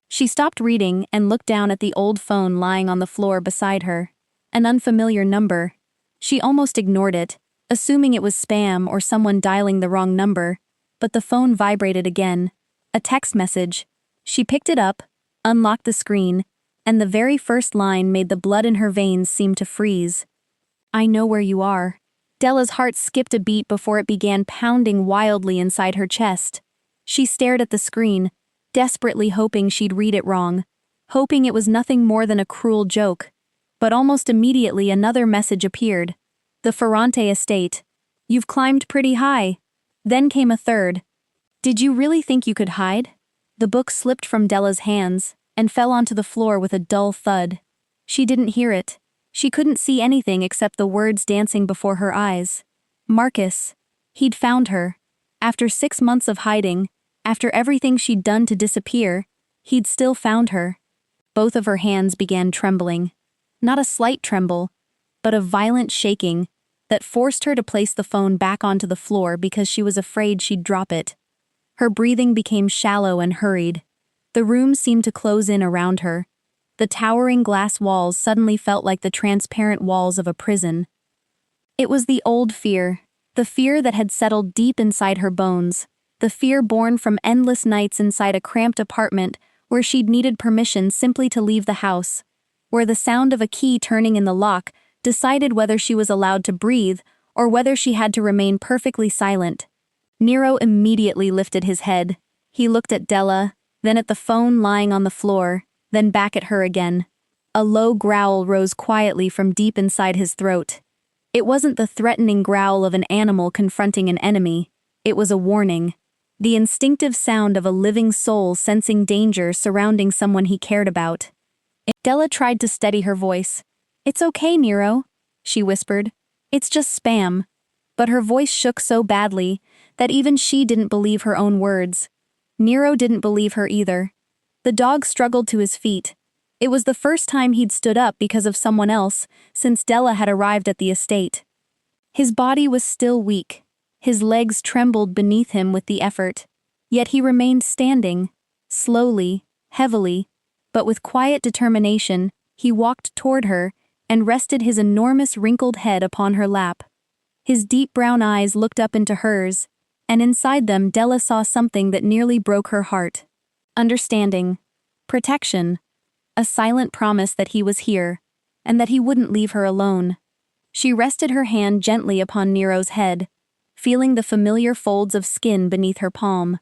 She stopped reading and looked down at the old phone lying on the floor beside her. An unfamiliar number. She almost ignored it, assuming it was spam or someone dialing the wrong number, but the phone vibrated again. A text message. She picked it up, unlocked the screen, and the very first line made the blood in her veins seem to freeze. "I know where you are." Della's heart skipped a beat before it began pounding wildly inside her chest. She stared at the screen, desperately hoping she'd read it wrong, hoping it was nothing more than a cruel joke. But almost immediately another message appeared. "The Ferrante estate. You've climbed pretty high." Then came a third. "Did you really think you could hide?" The book slipped from Della's hands and fell onto the floor with a dull thud. She didn't hear it. She couldn't see anything except the words dancing before her eyes. Marcus. He'd found her. After 6 months of hiding, after everything she'd done to disappear, he'd still found her. Both of her hands began trembling. Not a slight tremble, but a violent shaking that forced her to place the phone back onto the floor because she was afraid she'd drop it. Her breathing became shallow and hurried. The room seemed to close in around her. The towering glass walls suddenly felt like the transparent walls of a prison. It was the old fear, the fear that had settled deep inside her bones, the fear born from endless nights inside a cramped apartment where she'd needed permission simply to leave the house, where the sound of a key turning in the lock decided whether she was allowed to breathe or whether she had to remain perfectly silent. Nero immediately lifted his head. He looked at Della, then at the phone lying on the floor, then back at her again. A low growl rose quietly from deep inside his throat. It wasn't the threatening growl of an animal confronting an enemy. It was a warning. The instinctive sound of a living soul sensing danger surrounding someone he cared about. Della tried to steady her voice. "It's okay, Nero," she whispered. "It's just spam." But her voice shook so badly that even she didn't believe her own words. Nero didn't believe her either. The dog struggled to his feet. It was the first time he'd stood up because of someone else since Della had arrived at the estate. His body was still weak. His legs trembled beneath him with the effort. Yet he remained standing, slowly, heavily, but with quiet determination. He walked toward her and rested his enormous wrinkled head upon her lap. His deep brown eyes looked up into hers, and inside them Della saw something that nearly broke her heart. Understanding. protection, a silent promise that he was here, and that he wouldn't leave her alone. She rested her hand gently upon Nero's head, feeling the familiar folds of skin beneath her palm.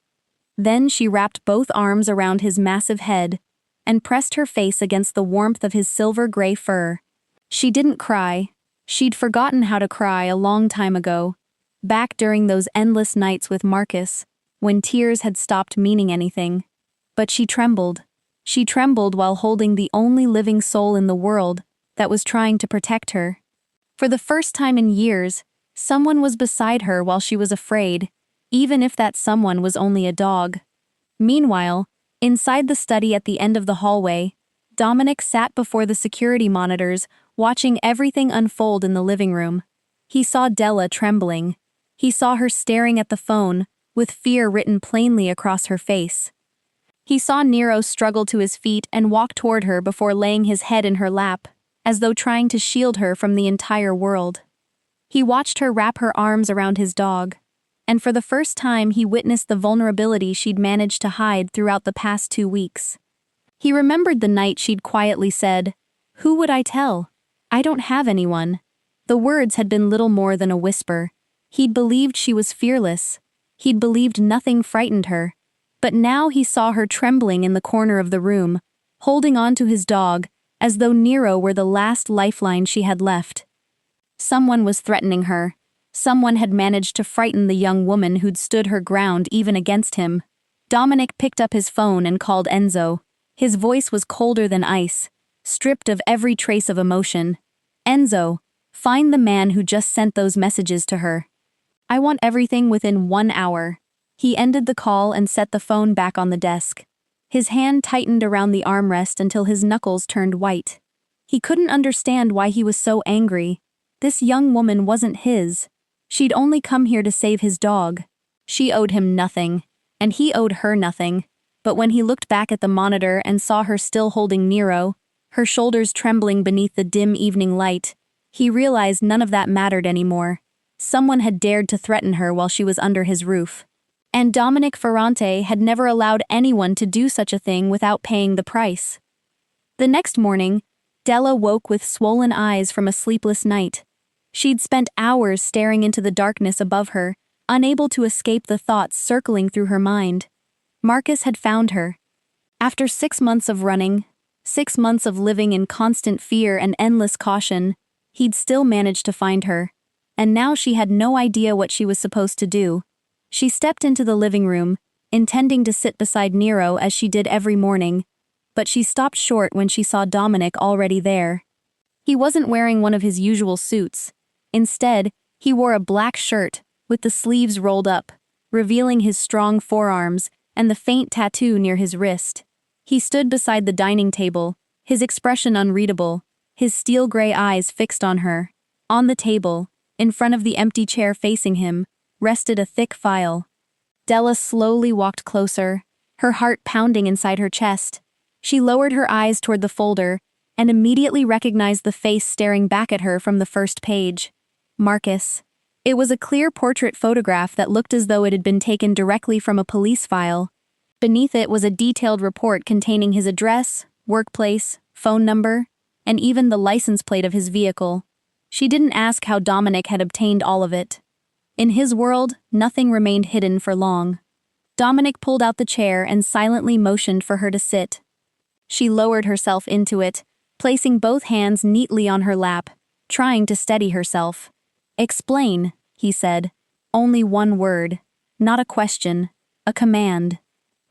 Then she wrapped both arms around his massive head and pressed her face against the warmth of his silver-gray fur. She didn't cry. She'd forgotten how to cry a long time ago, back during those endless nights with Marcus, when tears had stopped meaning anything. But she trembled. She trembled while holding the only living soul in the world that was trying to protect her. For the first time in years, someone was beside her while she was afraid, even if that someone was only a dog. Meanwhile, inside the study at the end of the hallway, Dominic sat before the security monitors, watching everything unfold in the living room. He saw Della trembling. He saw her staring at the phone, with fear written plainly across her face. He saw Nero struggle to his feet and walk toward her before laying his head in her lap, as though trying to shield her from the entire world. He watched her wrap her arms around his dog, and for the first time he witnessed the vulnerability she'd managed to hide throughout the past 2 weeks. He remembered the night she'd quietly said, "Who would I tell? I don't have anyone." The words had been little more than a whisper. He'd believed she was fearless. He'd believed nothing frightened her. But now he saw her trembling in the corner of the room, holding on to his dog, as though Nero were the last lifeline she had left. Someone was threatening her. Someone had managed to frighten the young woman who'd stood her ground even against him. Dominic picked up his phone and called Enzo. His voice was colder than ice, stripped of every trace of emotion. "Enzo, find the man who just sent those messages to her. I want everything within 1 hour." He ended the call and set the phone back on the desk. His hand tightened around the armrest until his knuckles turned white. He couldn't understand why he was so angry. This young woman wasn't his. She'd only come here to save his dog. She owed him nothing, and he owed her nothing. But when he looked back at the monitor and saw her still holding Nero, her shoulders trembling beneath the dim evening light, he realized none of that mattered anymore. Someone had dared to threaten her while she was under his roof. And Dominic Ferrante had never allowed anyone to do such a thing without paying the price. The next morning, Della woke with swollen eyes from a sleepless night. She'd spent hours staring into the darkness above her, unable to escape the thoughts circling through her mind. Marcus had found her. After 6 months of running, 6 months of living in constant fear and endless caution, he'd still managed to find her. And now she had no idea what she was supposed to do. She stepped into the living room, intending to sit beside Nero as she did every morning, but she stopped short when she saw Dominic already there. He wasn't wearing one of his usual suits. Instead, he wore a black shirt, with the sleeves rolled up, revealing his strong forearms and the faint tattoo near his wrist. He stood beside the dining table, his expression unreadable, his steel-gray eyes fixed on her. On the table, in front of the empty chair facing him, rested a thick file. Della slowly walked closer, her heart pounding inside her chest. She lowered her eyes toward the folder and immediately recognized the face staring back at her from the first page. Marcus. It was a clear portrait photograph that looked as though it had been taken directly from a police file. Beneath it was a detailed report containing his address, workplace, phone number, and even the license plate of his vehicle. She didn't ask how Dominic had obtained all of it. In his world, nothing remained hidden for long. Dominic pulled out the chair and silently motioned for her to sit. She lowered herself into it, placing both hands neatly on her lap, trying to steady herself. "Explain," he said. Only one word. Not a question. A command.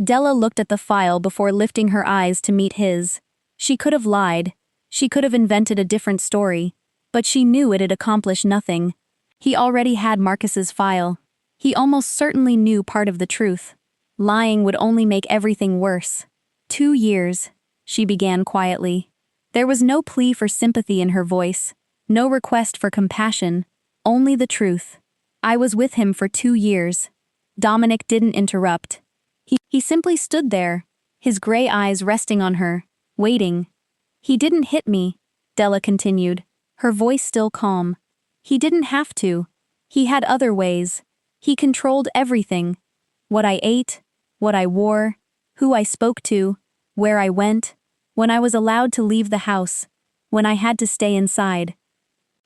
Della looked at the file before lifting her eyes to meet his. She could have lied. She could have invented a different story. But she knew it had accomplished nothing. He already had Marcus's file. He almost certainly knew part of the truth. Lying would only make everything worse. 2 years, she began quietly. There was no plea for sympathy in her voice, no request for compassion, only the truth. I was with him for 2 years. Dominic didn't interrupt. He simply stood there, his gray eyes resting on her, waiting. "He didn't hit me," Della continued, her voice still calm. "He didn't have to. He had other ways. He controlled everything. What I ate, what I wore, who I spoke to, where I went, when I was allowed to leave the house, when I had to stay inside.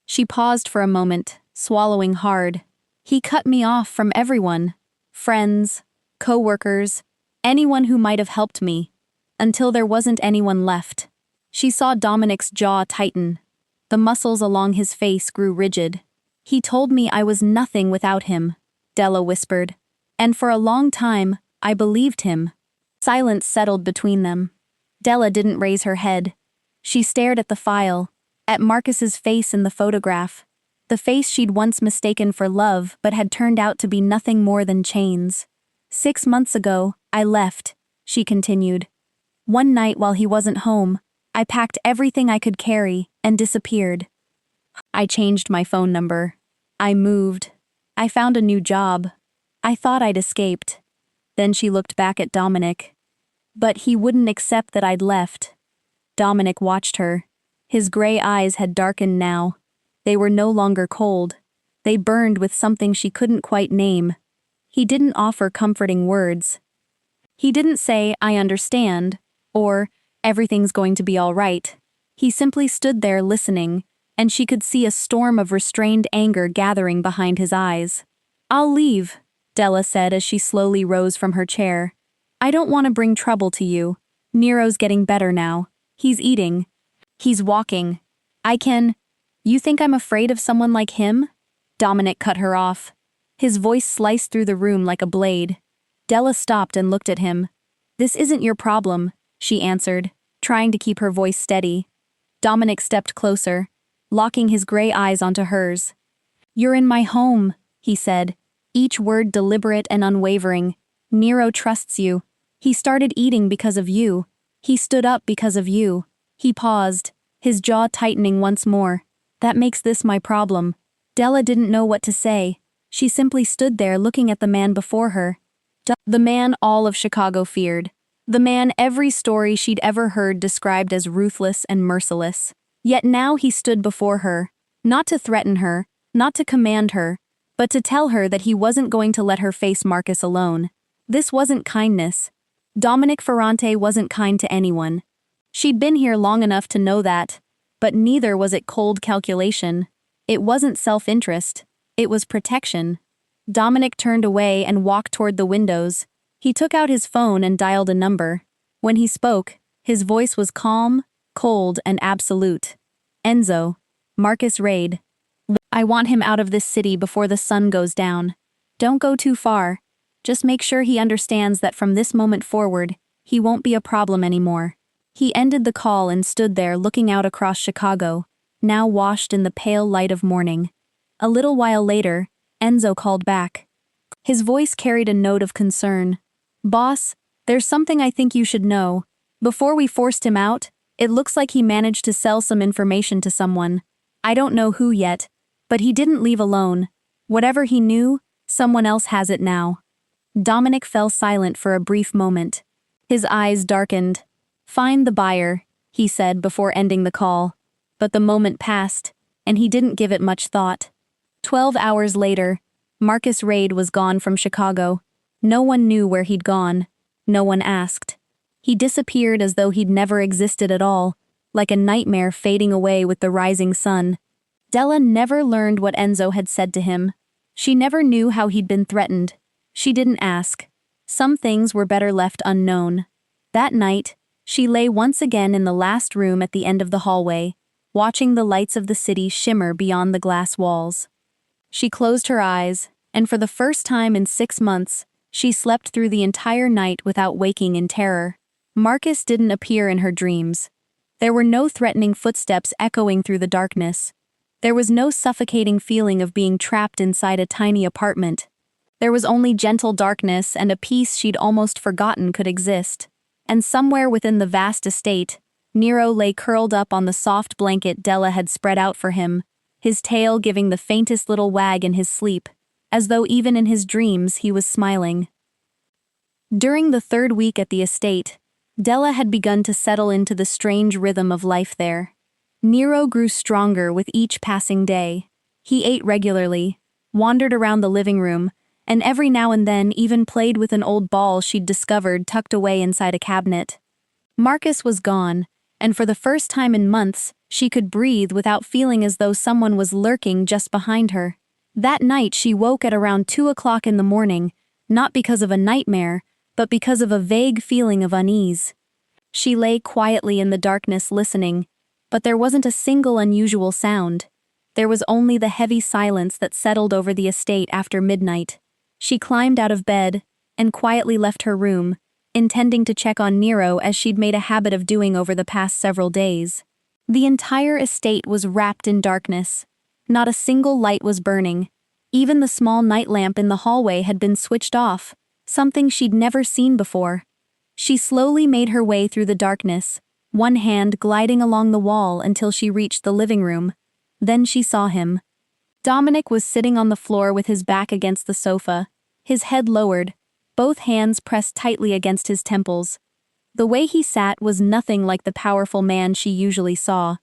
She paused for a moment, swallowing hard. He cut me off from everyone, friends, co-workers, anyone who might have helped me, until there wasn't anyone left. She saw Dominic's jaw tighten. The muscles along his face grew rigid. He told me I was nothing without him, Della whispered. And for a long time, I believed him. Silence settled between them. Della didn't raise her head. She stared at the file, at Marcus's face in the photograph, the face she'd once mistaken for love but had turned out to be nothing more than chains. 6 months ago, I left, she continued. One night while he wasn't home, I packed everything I could carry and disappeared. I changed my phone number. I moved. I found a new job. I thought I'd escaped. Then she looked back at Dominic. But he wouldn't accept that I'd left. Dominic watched her. His gray eyes had darkened now. They were no longer cold. They burned with something she couldn't quite name. He didn't offer comforting words. He didn't say, I understand, or everything's going to be all right. He simply stood there listening, and she could see a storm of restrained anger gathering behind his eyes. I'll leave, Della said as she slowly rose from her chair. I don't want to bring trouble to you. Nero's getting better now. He's eating. He's walking. I can... You think I'm afraid of someone like him? Dominic cut her off. His voice sliced through the room like a blade. Della stopped and looked at him. This isn't your problem, she answered, trying to keep her voice steady. Dominic stepped closer, locking his gray eyes onto hers. You're in my home, he said, each word deliberate and unwavering. Nero trusts you. He started eating because of you. He stood up because of you. He paused, his jaw tightening once more. That makes this my problem. Della didn't know what to say. She simply stood there looking at the man before her. The man all of Chicago feared. The man every story she'd ever heard described as ruthless and merciless. Yet now he stood before her, not to threaten her, not to command her, but to tell her that he wasn't going to let her face Marcus alone. This wasn't kindness. Dominic Ferrante wasn't kind to anyone. She'd been here long enough to know that, but neither was it cold calculation. It wasn't self-interest. It was protection. Dominic turned away and walked toward the windows. He took out his phone and dialed a number. When he spoke, his voice was calm, cold, and absolute. Enzo, Marcus Raid. I want him out of this city before the sun goes down. Don't go too far. Just make sure he understands that from this moment forward, he won't be a problem anymore. He ended the call and stood there looking out across Chicago, now washed in the pale light of morning. A little while later, Enzo called back. His voice carried a note of concern. Boss, there's something I think you should know. Before we forced him out, it looks like he managed to sell some information to someone. I don't know who yet, but he didn't leave alone. Whatever he knew, someone else has it now. Dominic fell silent for a brief moment. His eyes darkened. Find the buyer, he said before ending the call. But the moment passed, and he didn't give it much thought. 12 hours later, Marcus Raid was gone from Chicago. No one knew where he'd gone. No one asked. He disappeared as though he'd never existed at all, like a nightmare fading away with the rising sun. Della never learned what Enzo had said to him. She never knew how he'd been threatened. She didn't ask. Some things were better left unknown. That night, she lay once again in the last room at the end of the hallway, watching the lights of the city shimmer beyond the glass walls. She closed her eyes, and for the first time in 6 months, she slept through the entire night without waking in terror. Marcus didn't appear in her dreams. There were no threatening footsteps echoing through the darkness. There was no suffocating feeling of being trapped inside a tiny apartment. There was only gentle darkness and a peace she'd almost forgotten could exist. And somewhere within the vast estate, Nero lay curled up on the soft blanket Della had spread out for him, his tail giving the faintest little wag in his sleep, as though even in his dreams he was smiling. During the 3rd week at the estate, Della had begun to settle into the strange rhythm of life there. Nero grew stronger with each passing day. He ate regularly, wandered around the living room, and every now and then even played with an old ball she'd discovered tucked away inside a cabinet. Marcus was gone, and for the first time in months, she could breathe without feeling as though someone was lurking just behind her. That night she woke at around 2 o'clock in the morning, not because of a nightmare, but because of a vague feeling of unease. She lay quietly in the darkness listening, but there wasn't a single unusual sound. There was only the heavy silence that settled over the estate after midnight. She climbed out of bed and quietly left her room, intending to check on Nero as she'd made a habit of doing over the past several days. The entire estate was wrapped in darkness. Not a single light was burning. Even the small night lamp in the hallway had been switched off, something she'd never seen before. She slowly made her way through the darkness, one hand gliding along the wall until she reached the living room. Then she saw him. Dominic was sitting on the floor with his back against the sofa, his head lowered, both hands pressed tightly against his temples. The way he sat was nothing like the powerful man she usually saw.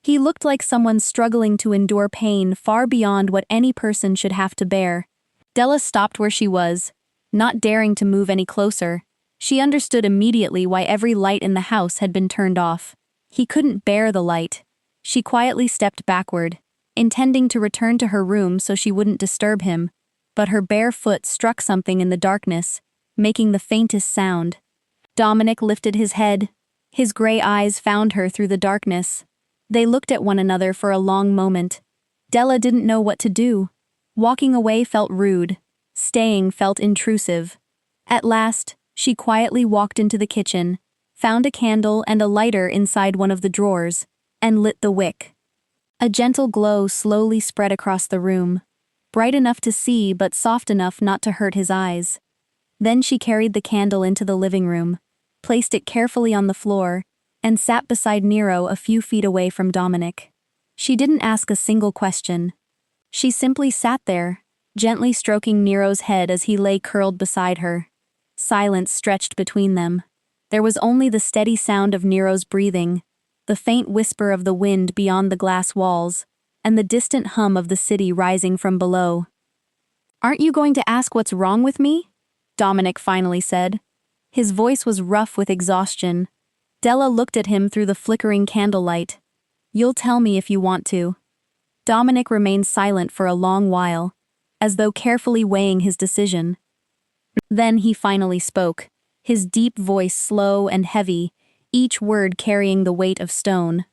He looked like someone struggling to endure pain far beyond what any person should have to bear. Della stopped where she was, not daring to move any closer. She understood immediately why every light in the house had been turned off. He couldn't bear the light. She quietly stepped backward, intending to return to her room so she wouldn't disturb him, but her bare foot struck something in the darkness, making the faintest sound. Dominic lifted his head. His gray eyes found her through the darkness. They looked at one another for a long moment. Della didn't know what to do. Walking away felt rude. Staying felt intrusive. At last, she quietly walked into the kitchen, found a candle and a lighter inside one of the drawers, and lit the wick. A gentle glow slowly spread across the room, bright enough to see but soft enough not to hurt his eyes. Then she carried the candle into the living room, placed it carefully on the floor, and sat beside Nero a few feet away from Dominic. She didn't ask a single question. She simply sat there, gently stroking Nero's head as he lay curled beside her. Silence stretched between them. There was only the steady sound of Nero's breathing, the faint whisper of the wind beyond the glass walls, and the distant hum of the city rising from below. "Aren't you going to ask what's wrong with me?" Dominic finally said. His voice was rough with exhaustion. Della looked at him through the flickering candlelight. "You'll tell me if you want to." Dominic remained silent for a long while, as though carefully weighing his decision. Then he finally spoke, his deep voice slow and heavy, each word carrying the weight of stone.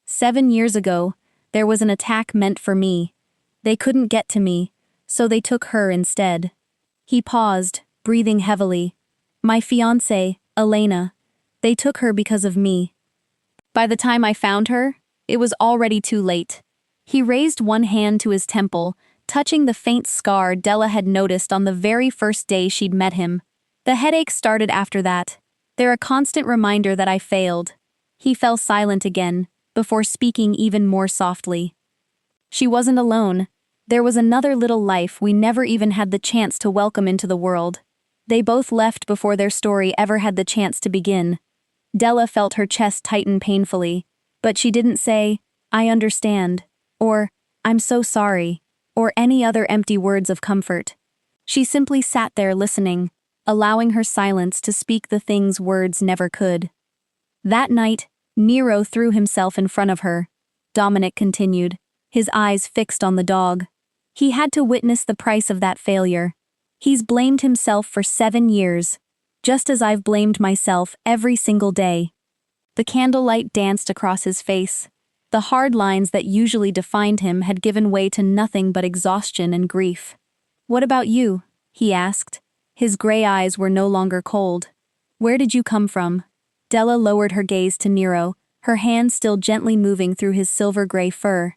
7 years ago, there was an attack meant for me. They couldn't get to me, so they took her instead. He paused, breathing heavily. "My fiancée, Elena. They took her because of me. By the time I found her, it was already too late." He raised one hand to his temple, touching the faint scar Della had noticed on the very first day she'd met him. "The headaches started after that. They're a constant reminder that I failed." He fell silent again, before speaking even more softly. "She wasn't alone. There was another little life we never even had the chance to welcome into the world. They both left before their story ever had the chance to begin." Della felt her chest tighten painfully, but she didn't say, "I understand," or "I'm so sorry," or any other empty words of comfort. She simply sat there listening, allowing her silence to speak the things words never could. That night, Nero threw himself in front of her. Dominic continued, his eyes fixed on the dog. "He had to witness the price of that failure. He's blamed himself for 7 years, just as I've blamed myself every single day." The candlelight danced across his face. The hard lines that usually defined him had given way to nothing but exhaustion and grief. "What about you?" he asked. His gray eyes were no longer cold. "Where did you come from?" Della lowered her gaze to Nero, her hand still gently moving through his silver-gray fur.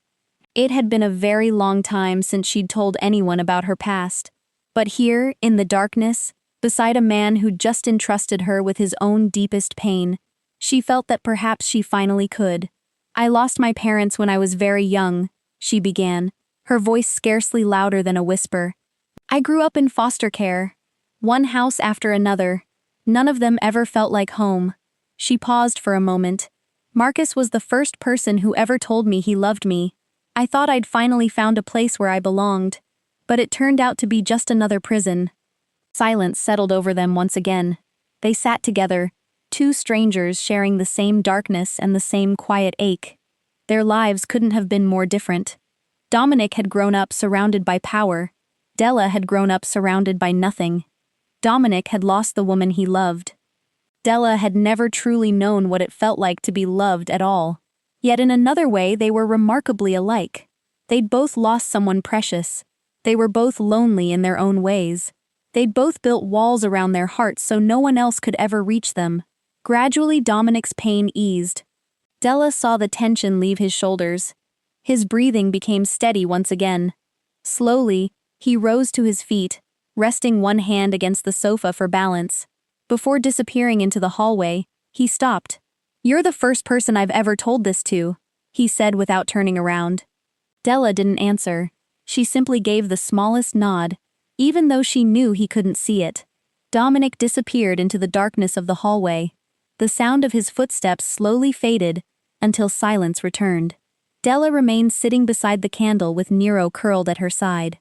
It had been a very long time since she'd told anyone about her past. But here, in the darkness, beside a man who'd just entrusted her with his own deepest pain, she felt that perhaps she finally could. "I lost my parents when I was very young," she began, her voice scarcely louder than a whisper. "I grew up in foster care. One house after another. None of them ever felt like home." She paused for a moment. "Marcus was the first person who ever told me he loved me. I thought I'd finally found a place where I belonged. But it turned out to be just another prison." Silence settled over them once again. They sat together, two strangers sharing the same darkness and the same quiet ache. Their lives couldn't have been more different. Dominic had grown up surrounded by power. Della had grown up surrounded by nothing. Dominic had lost the woman he loved. Della had never truly known what it felt like to be loved at all. Yet in another way they were remarkably alike. They'd both lost someone precious. They were both lonely in their own ways. They'd both built walls around their hearts so no one else could ever reach them. Gradually Dominic's pain eased. Della saw the tension leave his shoulders. His breathing became steady once again. Slowly, he rose to his feet, resting one hand against the sofa for balance. Before disappearing into the hallway, he stopped. "You're the first person I've ever told this to," he said without turning around. Della didn't answer. She simply gave the smallest nod, even though she knew he couldn't see it. Dominic disappeared into the darkness of the hallway. The sound of his footsteps slowly faded until silence returned. Della remained sitting beside the candle with Nero curled at her side.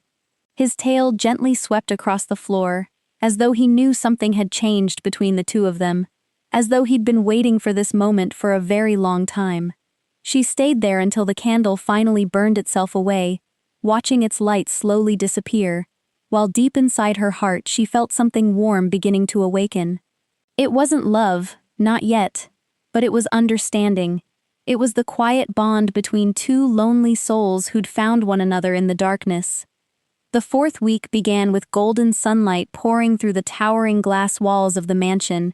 His tail gently swept across the floor, as though he knew something had changed between the two of them, as though he'd been waiting for this moment for a very long time. She stayed there until the candle finally burned itself away, watching its light slowly disappear, while deep inside her heart she felt something warm beginning to awaken. It wasn't love, not yet, but it was understanding. It was the quiet bond between two lonely souls who'd found one another in the darkness. The fourth week began with golden sunlight pouring through the towering glass walls of the mansion.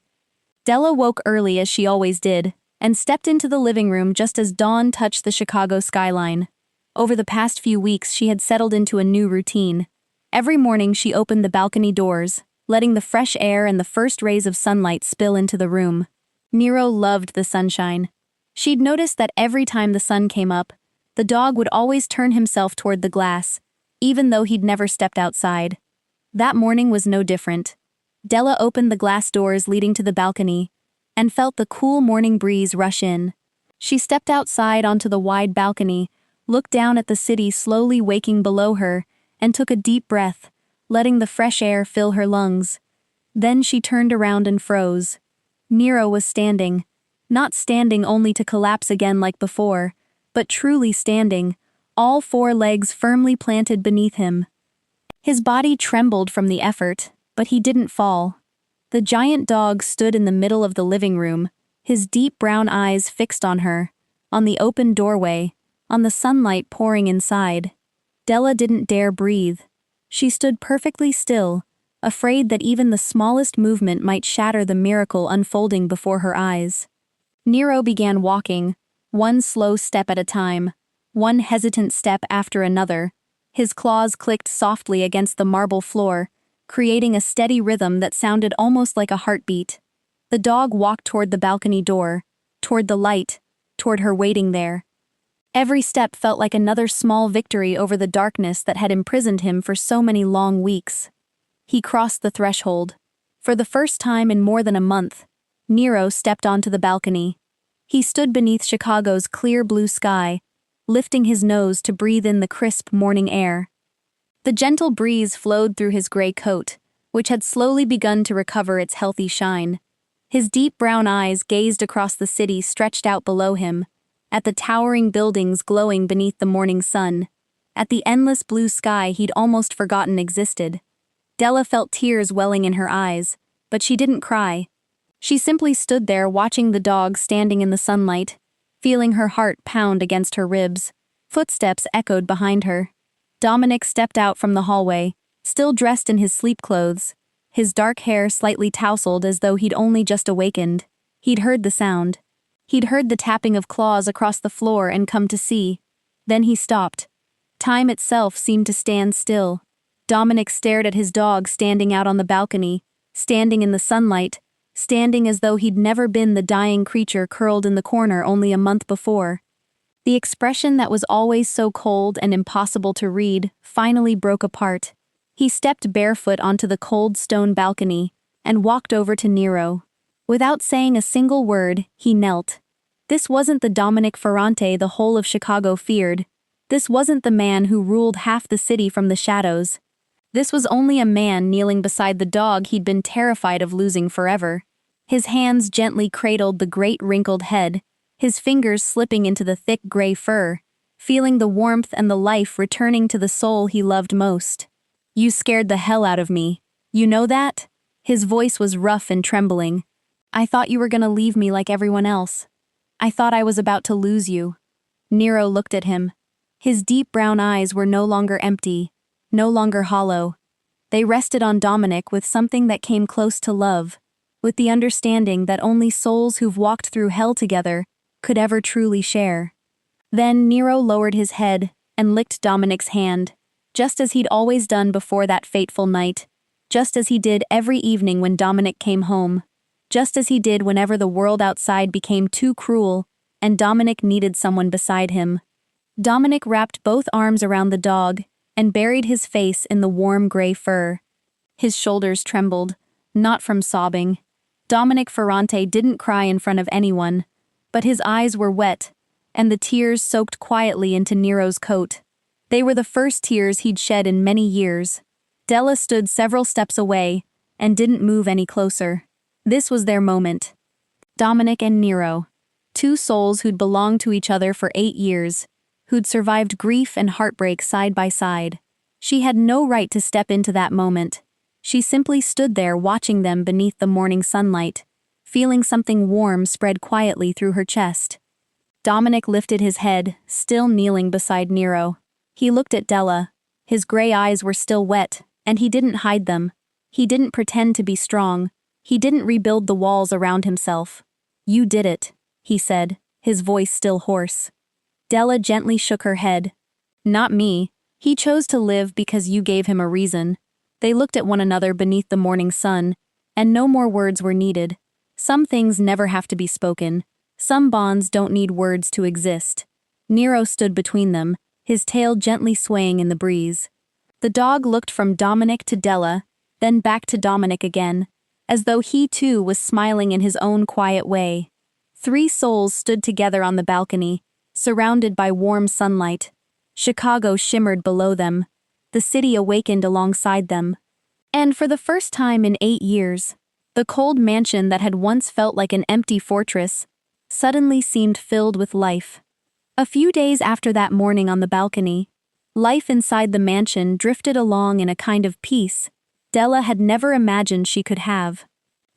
Della woke early as she always did, and stepped into the living room just as dawn touched the Chicago skyline. Over the past few weeks she had settled into a new routine. Every morning she opened the balcony doors, letting the fresh air and the first rays of sunlight spill into the room. Nero loved the sunshine. She'd noticed that every time the sun came up, the dog would always turn himself toward the glass, even though he'd never stepped outside. That morning was no different. Della opened the glass doors leading to the balcony, and felt the cool morning breeze rush in. She stepped outside onto the wide balcony, looked down at the city slowly waking below her, and took a deep breath, letting the fresh air fill her lungs. Then she turned around and froze. Nero was standing. Not standing only to collapse again like before, but truly standing, all four legs firmly planted beneath him. His body trembled from the effort, but he didn't fall. The giant dog stood in the middle of the living room, his deep brown eyes fixed on her, on the open doorway, on the sunlight pouring inside. Della didn't dare breathe. She stood perfectly still, afraid that even the smallest movement might shatter the miracle unfolding before her eyes. Nero began walking, one slow step at a time, one hesitant step after another. His claws clicked softly against the marble floor, creating a steady rhythm that sounded almost like a heartbeat. The dog walked toward the balcony door, toward the light, toward her waiting there. Every step felt like another small victory over the darkness that had imprisoned him for so many long weeks. He crossed the threshold. For the first time in more than a month, Nero stepped onto the balcony. He stood beneath Chicago's clear blue sky, lifting his nose to breathe in the crisp morning air. The gentle breeze flowed through his gray coat, which had slowly begun to recover its healthy shine. His deep brown eyes gazed across the city stretched out below him, at the towering buildings glowing beneath the morning sun, at the endless blue sky he'd almost forgotten existed. Della felt tears welling in her eyes, but she didn't cry. She simply stood there watching the dog standing in the sunlight, feeling her heart pound against her ribs. Footsteps echoed behind her. Dominic stepped out from the hallway, still dressed in his sleep clothes, his dark hair slightly tousled as though he'd only just awakened. He'd heard the sound. He'd heard the tapping of claws across the floor and come to see. Then he stopped. Time itself seemed to stand still. Dominic stared at his dog standing out on the balcony, standing in the sunlight, standing as though he'd never been the dying creature curled in the corner only a month before. The expression that was always so cold and impossible to read finally broke apart. He stepped barefoot onto the cold stone balcony and walked over to Nero. Without saying a single word, he knelt. This wasn't the Dominic Ferrante the whole of Chicago feared. This wasn't the man who ruled half the city from the shadows. This was only a man kneeling beside the dog he'd been terrified of losing forever. His hands gently cradled the great wrinkled head, his fingers slipping into the thick gray fur, feeling the warmth and the life returning to the soul he loved most. "You scared the hell out of me. You know that?" His voice was rough and trembling. "I thought you were gonna leave me like everyone else. I thought I was about to lose you." Nero looked at him. His deep brown eyes were no longer empty, no longer hollow. They rested on Dominic with something that came close to love, with the understanding that only souls who've walked through hell together could ever truly share. Then Nero lowered his head and licked Dominic's hand, just as he'd always done before that fateful night, just as he did every evening when Dominic came home, just as he did whenever the world outside became too cruel and Dominic needed someone beside him. Dominic wrapped both arms around the dog and buried his face in the warm gray fur. His shoulders trembled, not from sobbing. Dominic Ferrante didn't cry in front of anyone, but his eyes were wet, and the tears soaked quietly into Nero's coat. They were the first tears he'd shed in many years. Della stood several steps away and didn't move any closer. This was their moment. Dominic and Nero, two souls who'd belonged to each other for 8 years, who'd survived grief and heartbreak side by side. She had no right to step into that moment. She simply stood there watching them beneath the morning sunlight, feeling something warm spread quietly through her chest. Dominic lifted his head, still kneeling beside Nero. He looked at Della. His gray eyes were still wet, and he didn't hide them. He didn't pretend to be strong. He didn't rebuild the walls around himself. "You did it," he said, his voice still hoarse. Della gently shook her head. "Not me. He chose to live because you gave him a reason." They looked at one another beneath the morning sun, and no more words were needed. Some things never have to be spoken. Some bonds don't need words to exist. Nero stood between them, his tail gently swaying in the breeze. The dog looked from Dominic to Della, then back to Dominic again, as though he too was smiling in his own quiet way. 3 souls stood together on the balcony, surrounded by warm sunlight. Chicago shimmered below them. The city awakened alongside them. And for the first time in 8 years, the cold mansion that had once felt like an empty fortress suddenly seemed filled with life. A few days after that morning on the balcony, life inside the mansion drifted along in a kind of peace Della had never imagined she could have.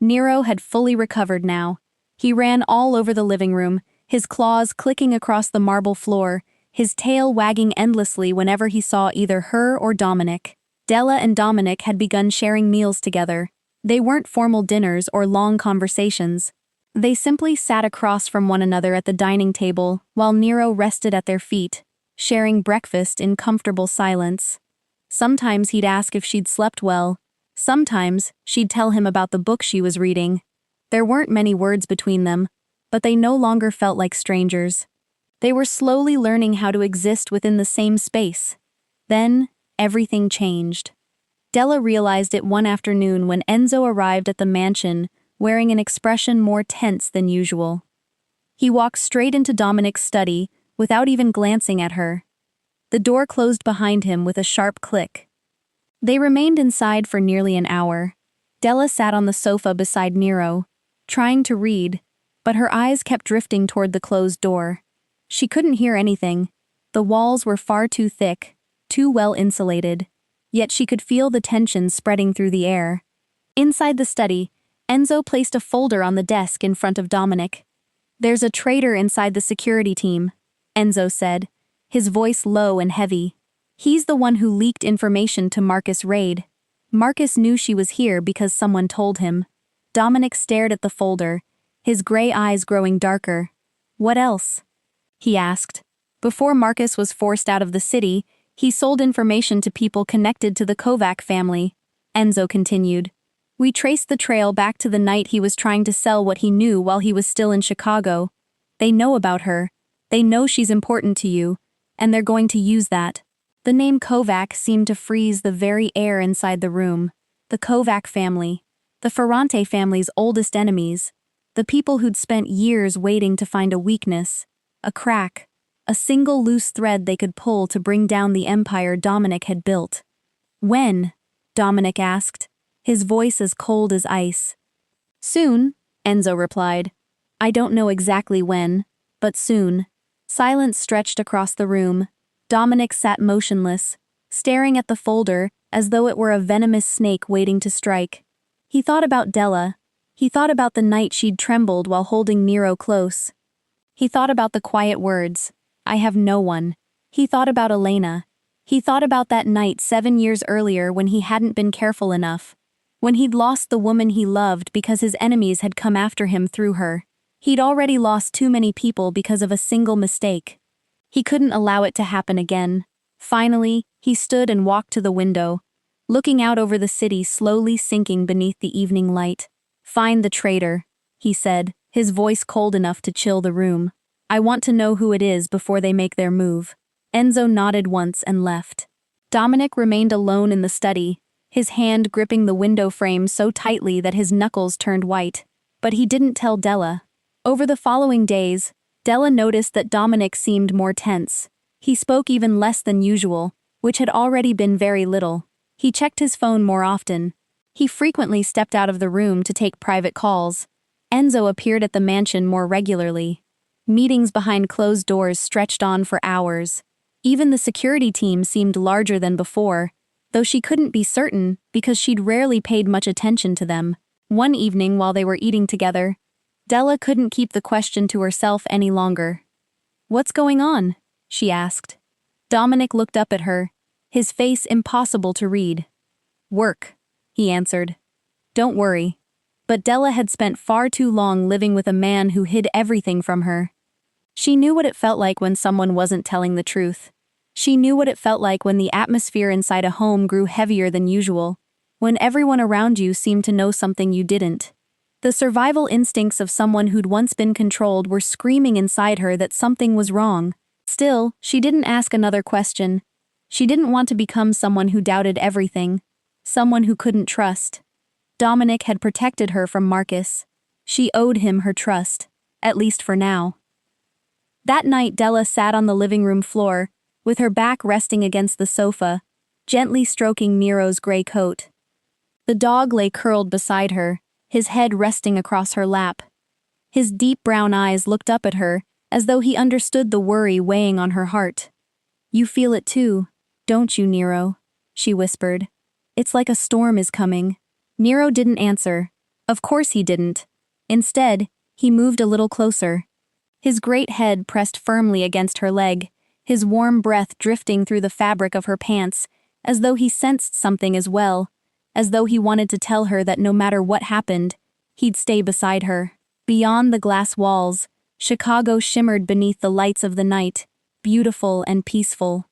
Nero had fully recovered now. He ran all over the living room, his claws clicking across the marble floor, his tail wagging endlessly whenever he saw either her or Dominic. Della and Dominic had begun sharing meals together. They weren't formal dinners or long conversations. They simply sat across from one another at the dining table while Nero rested at their feet, sharing breakfast in comfortable silence. Sometimes he'd ask if she'd slept well. Sometimes she'd tell him about the book she was reading. There weren't many words between them, but they no longer felt like strangers. They were slowly learning how to exist within the same space. Then, everything changed. Della realized it one afternoon when Enzo arrived at the mansion, wearing an expression more tense than usual. He walked straight into Dominic's study, without even glancing at her. The door closed behind him with a sharp click. They remained inside for nearly an hour. Della sat on the sofa beside Nero, trying to read, but her eyes kept drifting toward the closed door. She couldn't hear anything. The walls were far too thick, too well insulated, yet she could feel the tension spreading through the air. Inside the study, Enzo placed a folder on the desk in front of Dominic. "There's a traitor inside the security team," Enzo said, his voice low and heavy. "He's the one who leaked information to Marcus Raid. Marcus knew she was here because someone told him." Dominic stared at the folder, his gray eyes growing darker. "What else?" he asked. "Before Marcus was forced out of the city, he sold information to people connected to the Kovac family," Enzo continued. "We traced the trail back to the night he was trying to sell what he knew while he was still in Chicago. They know about her. They know she's important to you, and they're going to use that." The name Kovac seemed to freeze the very air inside the room. The Kovac family, the Ferrante family's oldest enemies, the people who'd spent years waiting to find a weakness, a crack, a single loose thread they could pull to bring down the empire Dominic had built. "When?" Dominic asked, his voice as cold as ice. "Soon," Enzo replied. I don't know exactly when, but soon. Silence stretched across the room. Dominic sat motionless, staring at the folder as though it were a venomous snake waiting to strike. He thought about Della. He thought about the night she'd trembled while holding Nero close. He thought about the quiet words, I have no one. He thought about Elena. He thought about that night 7 years earlier when he hadn't been careful enough. When he'd lost the woman he loved because his enemies had come after him through her. He'd already lost too many people because of a single mistake. He couldn't allow it to happen again. Finally, he stood and walked to the window, looking out over the city slowly sinking beneath the evening light. Find the traitor, he said, his voice cold enough to chill the room. I want to know who it is before they make their move. Enzo nodded once and left. Dominic remained alone in the study, his hand gripping the window frame so tightly that his knuckles turned white. But he didn't tell Della. Over the following days, Della noticed that Dominic seemed more tense. He spoke even less than usual, which had already been very little. He checked his phone more often. He frequently stepped out of the room to take private calls. Enzo appeared at the mansion more regularly. Meetings behind closed doors stretched on for hours. Even the security team seemed larger than before, though she couldn't be certain because she'd rarely paid much attention to them. One evening while they were eating together, Della couldn't keep the question to herself any longer. What's going on? She asked. Dominic looked up at her, his face impossible to read. Work, he answered. Don't worry. But Della had spent far too long living with a man who hid everything from her. She knew what it felt like when someone wasn't telling the truth. She knew what it felt like when the atmosphere inside a home grew heavier than usual, when everyone around you seemed to know something you didn't. The survival instincts of someone who'd once been controlled were screaming inside her that something was wrong. Still, she didn't ask another question. She didn't want to become someone who doubted everything, someone who couldn't trust. Dominic had protected her from Marcus. She owed him her trust, at least for now. That night Della sat on the living room floor, with her back resting against the sofa, gently stroking Nero's gray coat. The dog lay curled beside her, his head resting across her lap. His deep brown eyes looked up at her, as though he understood the worry weighing on her heart. You feel it too, don't you, Nero? She whispered. It's like a storm is coming. Nero didn't answer. Of course he didn't. Instead, he moved a little closer. His great head pressed firmly against her leg, his warm breath drifting through the fabric of her pants, as though he sensed something as well, as though he wanted to tell her that no matter what happened, he'd stay beside her. Beyond the glass walls, Chicago shimmered beneath the lights of the night, beautiful and peaceful.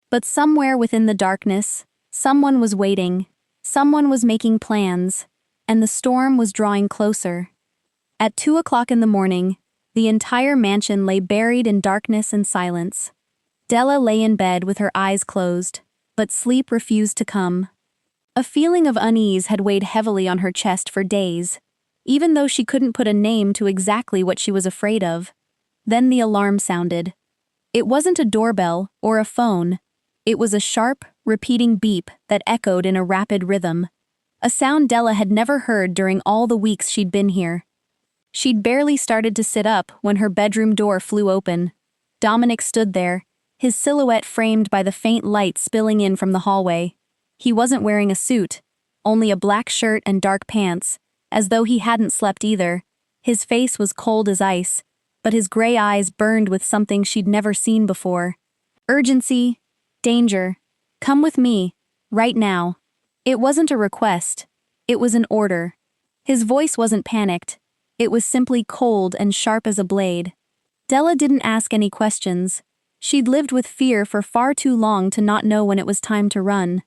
But somewhere within the darkness, someone was waiting, someone was making plans, and the storm was drawing closer. At 2 o'clock in the morning, the entire mansion lay buried in darkness and silence. Della lay in bed with her eyes closed, but sleep refused to come. A feeling of unease had weighed heavily on her chest for days, even though she couldn't put a name to exactly what she was afraid of. Then the alarm sounded. It wasn't a doorbell or a phone. It was a sharp, repeating beep that echoed in a rapid rhythm, a sound Della had never heard during all the weeks she'd been here. She'd barely started to sit up when her bedroom door flew open. Dominic stood there, his silhouette framed by the faint light spilling in from the hallway. He wasn't wearing a suit, only a black shirt and dark pants, as though he hadn't slept either. His face was cold as ice, but his gray eyes burned with something she'd never seen before. Urgency, danger, come with me, right now. It wasn't a request, it was an order. His voice wasn't panicked, it was simply cold and sharp as a blade. Della didn't ask any questions. She'd lived with fear for far too long to not know when it was time to run.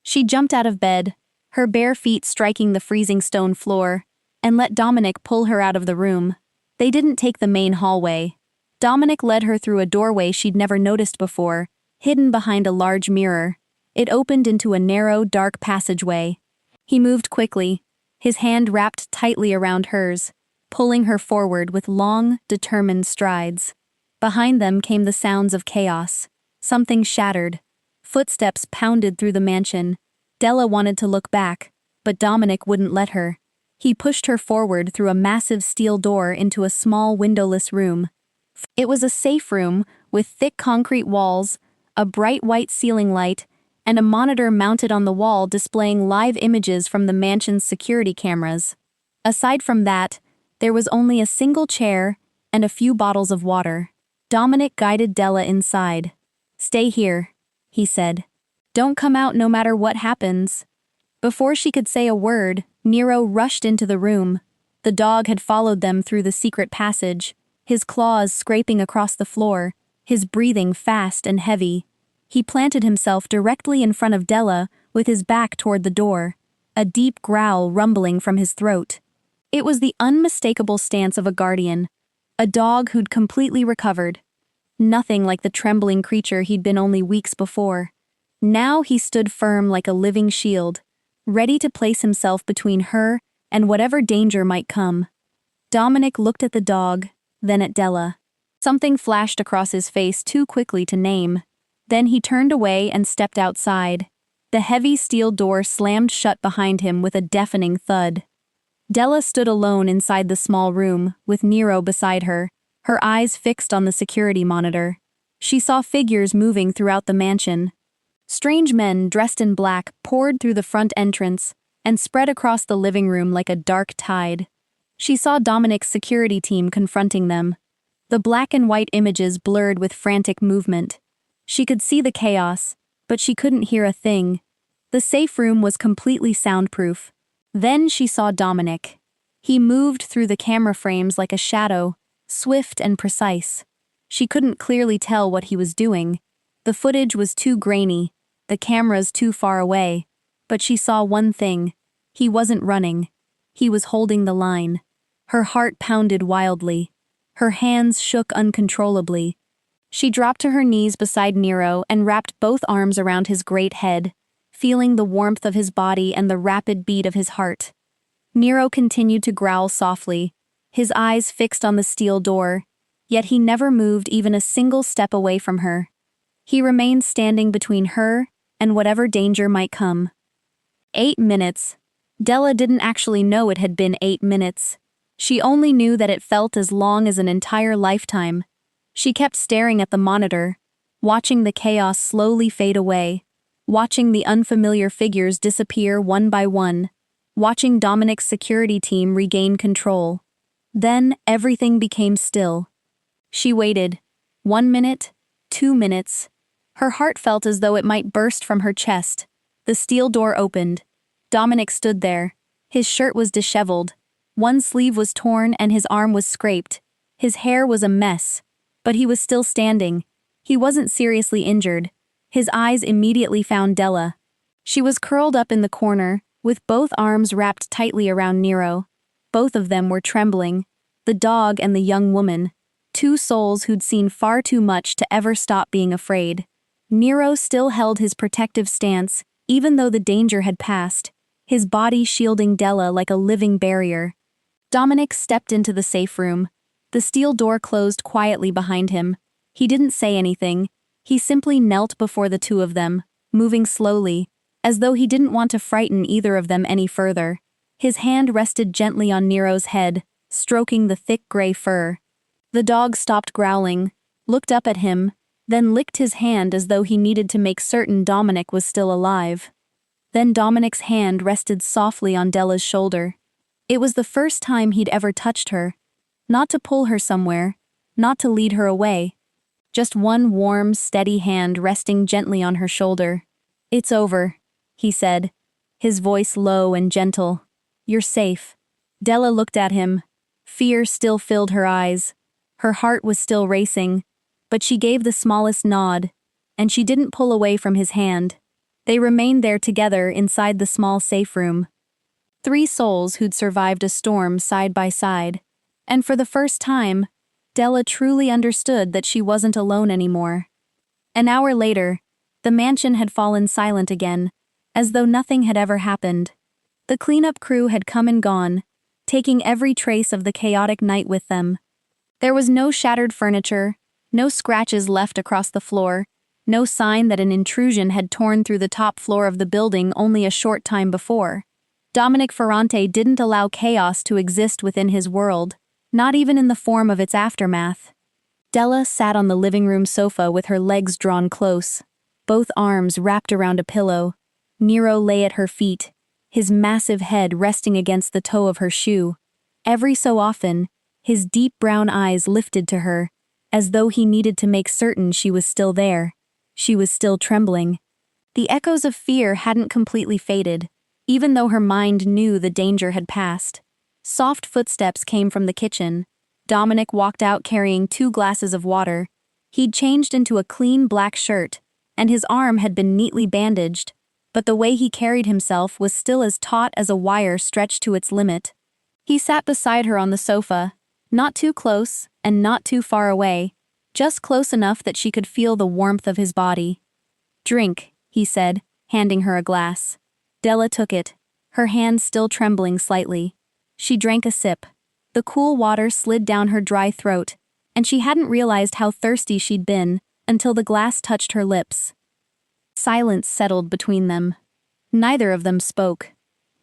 She jumped out of bed, her bare feet striking the freezing stone floor, and let Dominic pull her out of the room. They didn't take the main hallway. Dominic led her through a doorway she'd never noticed before, hidden behind a large mirror. It opened into a narrow, dark passageway. He moved quickly, his hand wrapped tightly around hers, pulling her forward with long, determined strides. Behind them came the sounds of chaos. Something shattered. Footsteps pounded through the mansion. Della wanted to look back, but Dominic wouldn't let her. He pushed her forward through a massive steel door into a small windowless room. It was a safe room with thick concrete walls, a bright white ceiling light, and a monitor mounted on the wall displaying live images from the mansion's security cameras. Aside from that, there was only a single chair and a few bottles of water. Dominic guided Della inside. "Stay here," he said. "Don't come out no matter what happens." Before she could say a word, Nero rushed into the room. The dog had followed them through the secret passage, his claws scraping across the floor, his breathing fast and heavy. He planted himself directly in front of Della with his back toward the door, a deep growl rumbling from his throat. It was the unmistakable stance of a guardian, a dog who'd completely recovered. Nothing like the trembling creature he'd been only weeks before. Now he stood firm like a living shield, ready to place himself between her and whatever danger might come. Dominic looked at the dog, then at Della. Something flashed across his face too quickly to name. Then he turned away and stepped outside. The heavy steel door slammed shut behind him with a deafening thud. Della stood alone inside the small room, with Nero beside her, her eyes fixed on the security monitor. She saw figures moving throughout the mansion. Strange men dressed in black poured through the front entrance and spread across the living room like a dark tide. She saw Dominic's security team confronting them. The black and white images blurred with frantic movement. She could see the chaos, but she couldn't hear a thing. The safe room was completely soundproof. Then she saw Dominic. He moved through the camera frames like a shadow, swift and precise. She couldn't clearly tell what he was doing. The footage was too grainy, the cameras too far away, but she saw one thing. He wasn't running. He was holding the line. Her heart pounded wildly. Her hands shook uncontrollably. She dropped to her knees beside Nero and wrapped both arms around his great head, feeling the warmth of his body and the rapid beat of his heart. Nero continued to growl softly, his eyes fixed on the steel door, yet he never moved even a single step away from her. He remained standing between her and whatever danger might come. 8 minutes. Della didn't actually know it had been 8 minutes. She only knew that it felt as long as an entire lifetime. She kept staring at the monitor, watching the chaos slowly fade away, watching the unfamiliar figures disappear one by one, watching Dominic's security team regain control. Then everything became still. She waited. 1 minute, 2 minutes. Her heart felt as though it might burst from her chest. The steel door opened. Dominic stood there. His shirt was disheveled. One sleeve was torn and his arm was scraped. His hair was a mess. But he was still standing. He wasn't seriously injured. His eyes immediately found Della. She was curled up in the corner, with both arms wrapped tightly around Nero. Both of them were trembling. The dog and the young woman. Two souls who'd seen far too much to ever stop being afraid. Nero still held his protective stance, even though the danger had passed, his body shielding Della like a living barrier. Dominic stepped into the safe room. The steel door closed quietly behind him. He didn't say anything. He simply knelt before the two of them, moving slowly, as though he didn't want to frighten either of them any further. His hand rested gently on Nero's head, stroking the thick gray fur. The dog stopped growling, looked up at him, then licked his hand as though he needed to make certain Dominic was still alive. Then Dominic's hand rested softly on Della's shoulder. It was the first time he'd ever touched her. Not to pull her somewhere, not to lead her away. Just one warm, steady hand resting gently on her shoulder. "It's over," he said, his voice low and gentle. "You're safe." Della looked at him. Fear still filled her eyes. Her heart was still racing, but she gave the smallest nod, and she didn't pull away from his hand. They remained there together inside the small safe room. 3 souls who'd survived a storm side by side. And for the first time, Della truly understood that she wasn't alone anymore. An hour later, the mansion had fallen silent again, as though nothing had ever happened. The cleanup crew had come and gone, taking every trace of the chaotic night with them. There was no shattered furniture, no scratches left across the floor, no sign that an intrusion had torn through the top floor of the building only a short time before. Dominic Ferrante didn't allow chaos to exist within his world, not even in the form of its aftermath. Della sat on the living room sofa with her legs drawn close, both arms wrapped around a pillow. Nero lay at her feet, his massive head resting against the toe of her shoe. Every so often, his deep brown eyes lifted to her, as though he needed to make certain she was still there. She was still trembling. The echoes of fear hadn't completely faded, even though her mind knew the danger had passed. Soft footsteps came from the kitchen. Dominic walked out carrying 2 glasses of water. He'd changed into a clean black shirt, and his arm had been neatly bandaged, but the way he carried himself was still as taut as a wire stretched to its limit. He sat beside her on the sofa, not too close and not too far away, just close enough that she could feel the warmth of his body. "Drink," he said, handing her a glass. Della took it, her hand still trembling slightly. She drank a sip. The cool water slid down her dry throat, and she hadn't realized how thirsty she'd been until the glass touched her lips. Silence settled between them. Neither of them spoke.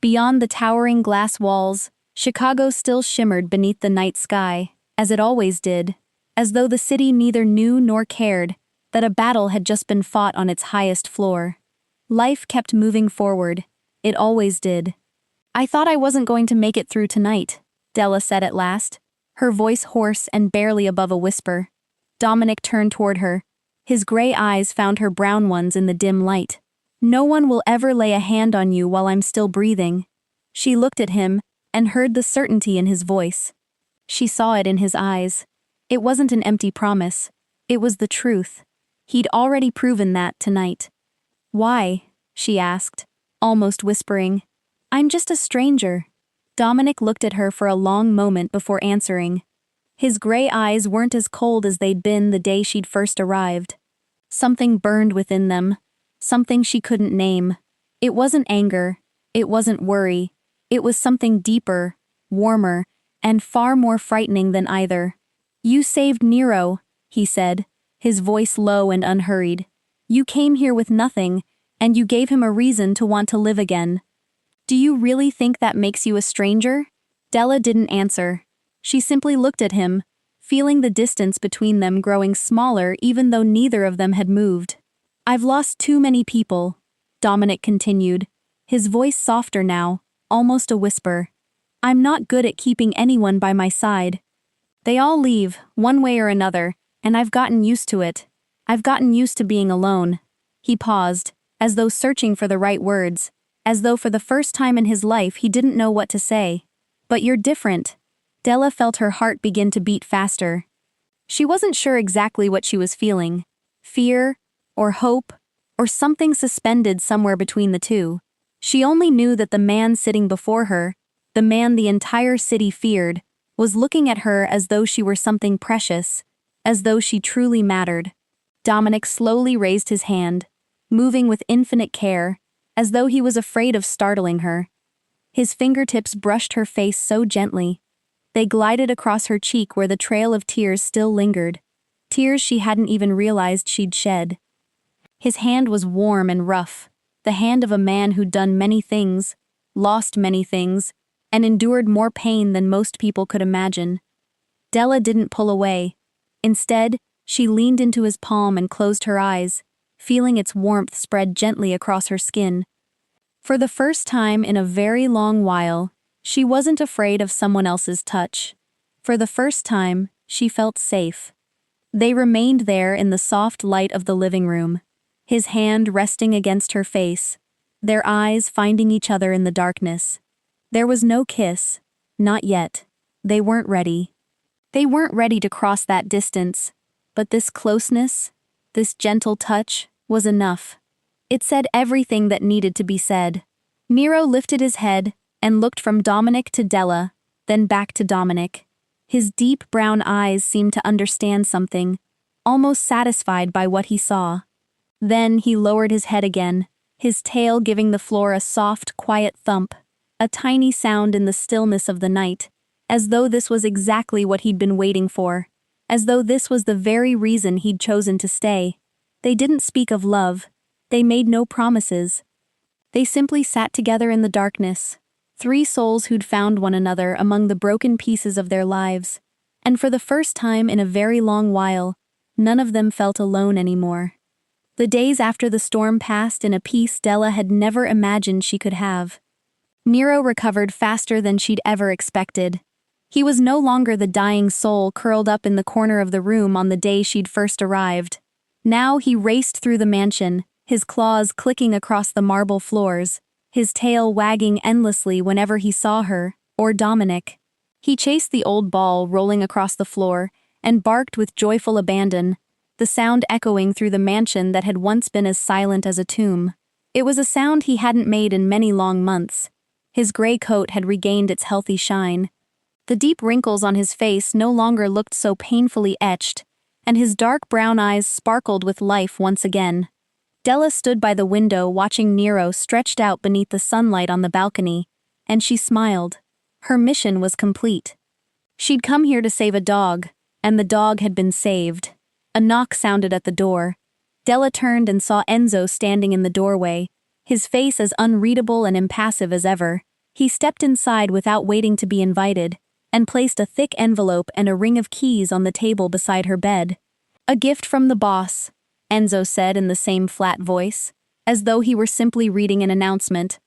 Beyond the towering glass walls, Chicago still shimmered beneath the night sky, as it always did, as though the city neither knew nor cared that a battle had just been fought on its highest floor. Life kept moving forward. It always did. "I thought I wasn't going to make it through tonight," Della said at last, her voice hoarse and barely above a whisper. Dominic turned toward her. His gray eyes found her brown ones in the dim light. "No one will ever lay a hand on you while I'm still breathing." She looked at him and heard the certainty in his voice. She saw it in his eyes. It wasn't an empty promise. It was the truth. He'd already proven that tonight. "Why?" she asked, almost whispering. "I'm just a stranger." Dominic looked at her for a long moment before answering. His gray eyes weren't as cold as they'd been the day she'd first arrived. Something burned within them, something she couldn't name. It wasn't anger, it wasn't worry. It was something deeper, warmer, and far more frightening than either. "You saved Nero," he said, his voice low and unhurried. "You came here with nothing, and you gave him a reason to want to live again. Do you really think that makes you a stranger?" Della didn't answer. She simply looked at him, feeling the distance between them growing smaller even though neither of them had moved. "I've lost too many people," Dominic continued, his voice softer now, almost a whisper. "I'm not good at keeping anyone by my side. They all leave, one way or another, and I've gotten used to it. I've gotten used to being alone." He paused, as though searching for the right words, as though for the first time in his life he didn't know what to say. "But you're different." Della felt her heart begin to beat faster. She wasn't sure exactly what she was feeling. Fear, or hope, or something suspended somewhere between the two. She only knew that the man sitting before her, the man the entire city feared, was looking at her as though she were something precious, as though she truly mattered. Dominic slowly raised his hand, moving with infinite care, as though he was afraid of startling her. His fingertips brushed her face so gently. They glided across her cheek where the trail of tears still lingered, tears she hadn't even realized she'd shed. His hand was warm and rough, the hand of a man who'd done many things, lost many things, and endured more pain than most people could imagine. Della didn't pull away. Instead, she leaned into his palm and closed her eyes, feeling its warmth spread gently across her skin. For the first time in a very long while, she wasn't afraid of someone else's touch. For the first time, she felt safe. They remained there in the soft light of the living room, his hand resting against her face, their eyes finding each other in the darkness. There was no kiss, not yet. They weren't ready. They weren't ready to cross that distance, but this closeness, this gentle touch, was enough. It said everything that needed to be said. Nero lifted his head and looked from Dominic to Della, then back to Dominic. His deep brown eyes seemed to understand something, almost satisfied by what he saw. Then he lowered his head again, his tail giving the floor a soft, quiet thump, a tiny sound in the stillness of the night, as though this was exactly what he'd been waiting for, as though this was the very reason he'd chosen to stay. They didn't speak of love. They made no promises. They simply sat together in the darkness, Three souls who'd found one another among the broken pieces of their lives. And for the first time in a very long while, none of them felt alone anymore. The days after the storm passed in a peace Della had never imagined she could have. Nero recovered faster than she'd ever expected. He was no longer the dying soul curled up in the corner of the room on the day she'd first arrived. Now he raced through the mansion, his claws clicking across the marble floors, his tail wagging endlessly whenever he saw her, or Dominic. He chased the old ball rolling across the floor and barked with joyful abandon, the sound echoing through the mansion that had once been as silent as a tomb. It was a sound he hadn't made in many long months. His gray coat had regained its healthy shine. The deep wrinkles on his face no longer looked so painfully etched, and his dark brown eyes sparkled with life once again. Della stood by the window watching Nero stretched out beneath the sunlight on the balcony, and she smiled. Her mission was complete. She'd come here to save a dog, and the dog had been saved. A knock sounded at the door. Della turned and saw Enzo standing in the doorway, his face as unreadable and impassive as ever. He stepped inside without waiting to be invited, and placed a thick envelope and a ring of keys on the table beside her bed. "A gift from the boss," Enzo said in the same flat voice, as though he were simply reading an announcement.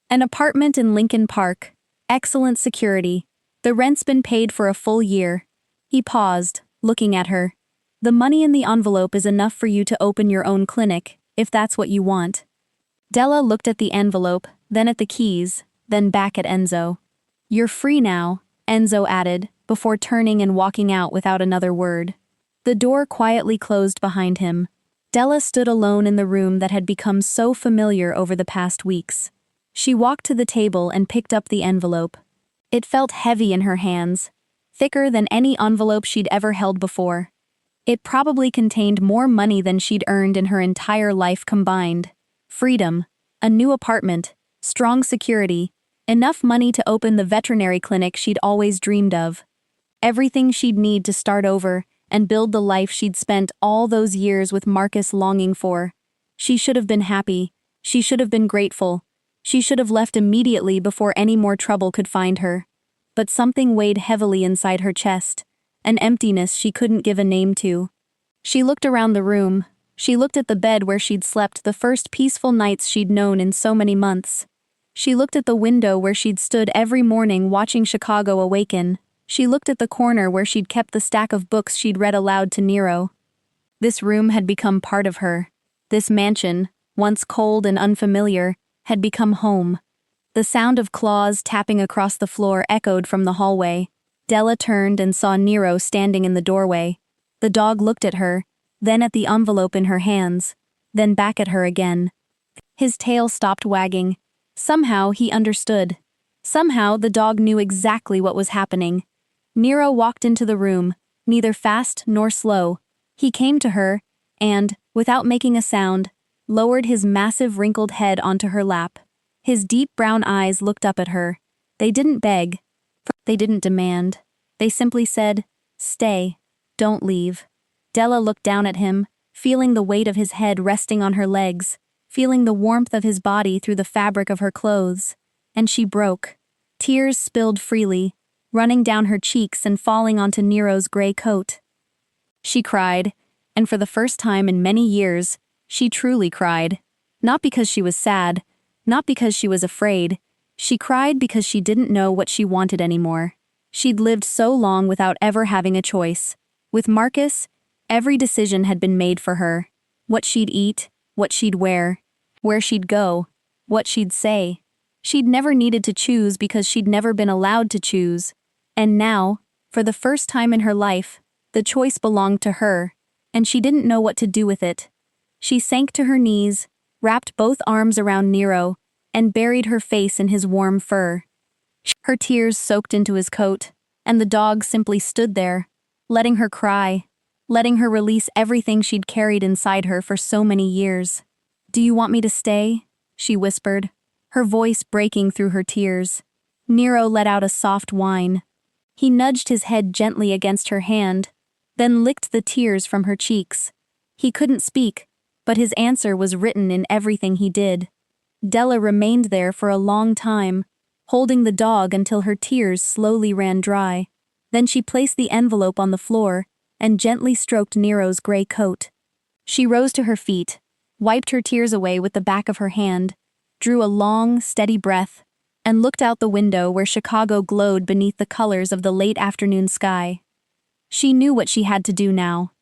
"An apartment in Lincoln Park. Excellent security. The rent's been paid for a full year." He paused, looking at her. "The money in the envelope is enough for you to open your own clinic, if that's what you want." Della looked at the envelope, then at the keys, then back at Enzo. "You're free now," Enzo added, before turning and walking out without another word. The door quietly closed behind him. Della stood alone in the room that had become so familiar over the past weeks. She walked to the table and picked up the envelope. It felt heavy in her hands, thicker than any envelope she'd ever held before. It probably contained more money than she'd earned in her entire life combined. Freedom, a new apartment, strong security, enough money to open the veterinary clinic she'd always dreamed of. Everything she'd need to start over and build the life she'd spent all those years with Marcus longing for. She should have been happy. She should have been grateful. She should have left immediately before any more trouble could find her. But something weighed heavily inside her chest, an emptiness she couldn't give a name to. She looked around the room. She looked at the bed where she'd slept the first peaceful nights she'd known in so many months. She looked at the window where she'd stood every morning watching Chicago awaken. She looked at the corner where she'd kept the stack of books she'd read aloud to Nero. This room had become part of her. This mansion, once cold and unfamiliar, had become home. The sound of claws tapping across the floor echoed from the hallway. Della turned and saw Nero standing in the doorway. The dog looked at her, then at the envelope in her hands, then back at her again. His tail stopped wagging. Somehow he understood. Somehow the dog knew exactly what was happening. Nero walked into the room, neither fast nor slow. He came to her, and, without making a sound, lowered his massive wrinkled head onto her lap. His deep brown eyes looked up at her. They didn't beg. They didn't demand. They simply said, "Stay. Don't leave." Della looked down at him, feeling the weight of his head resting on her legs, feeling the warmth of his body through the fabric of her clothes. And she broke. Tears spilled freely, running down her cheeks and falling onto Nero's gray coat. She cried, and for the first time in many years, she truly cried. Not because she was sad, not because she was afraid. She cried because she didn't know what she wanted anymore. She'd lived so long without ever having a choice. With Marcus, every decision had been made for her. What she'd eat, what she'd wear, where she'd go, what she'd say. She'd never needed to choose because she'd never been allowed to choose. And now, for the first time in her life, the choice belonged to her, and she didn't know what to do with it. She sank to her knees, wrapped both arms around Nero, and buried her face in his warm fur. Her tears soaked into his coat, and the dog simply stood there, letting her cry, letting her release everything she'd carried inside her for so many years. "Do you want me to stay?" she whispered, her voice breaking through her tears. Nero let out a soft whine. He nudged his head gently against her hand, then licked the tears from her cheeks. He couldn't speak, but his answer was written in everything he did. Della remained there for a long time, holding the dog until her tears slowly ran dry. Then she placed the envelope on the floor and gently stroked Nero's gray coat. She rose to her feet, wiped her tears away with the back of her hand, drew a long, steady breath, and looked out the window where Chicago glowed beneath the colors of the late afternoon sky. She knew what she had to do now.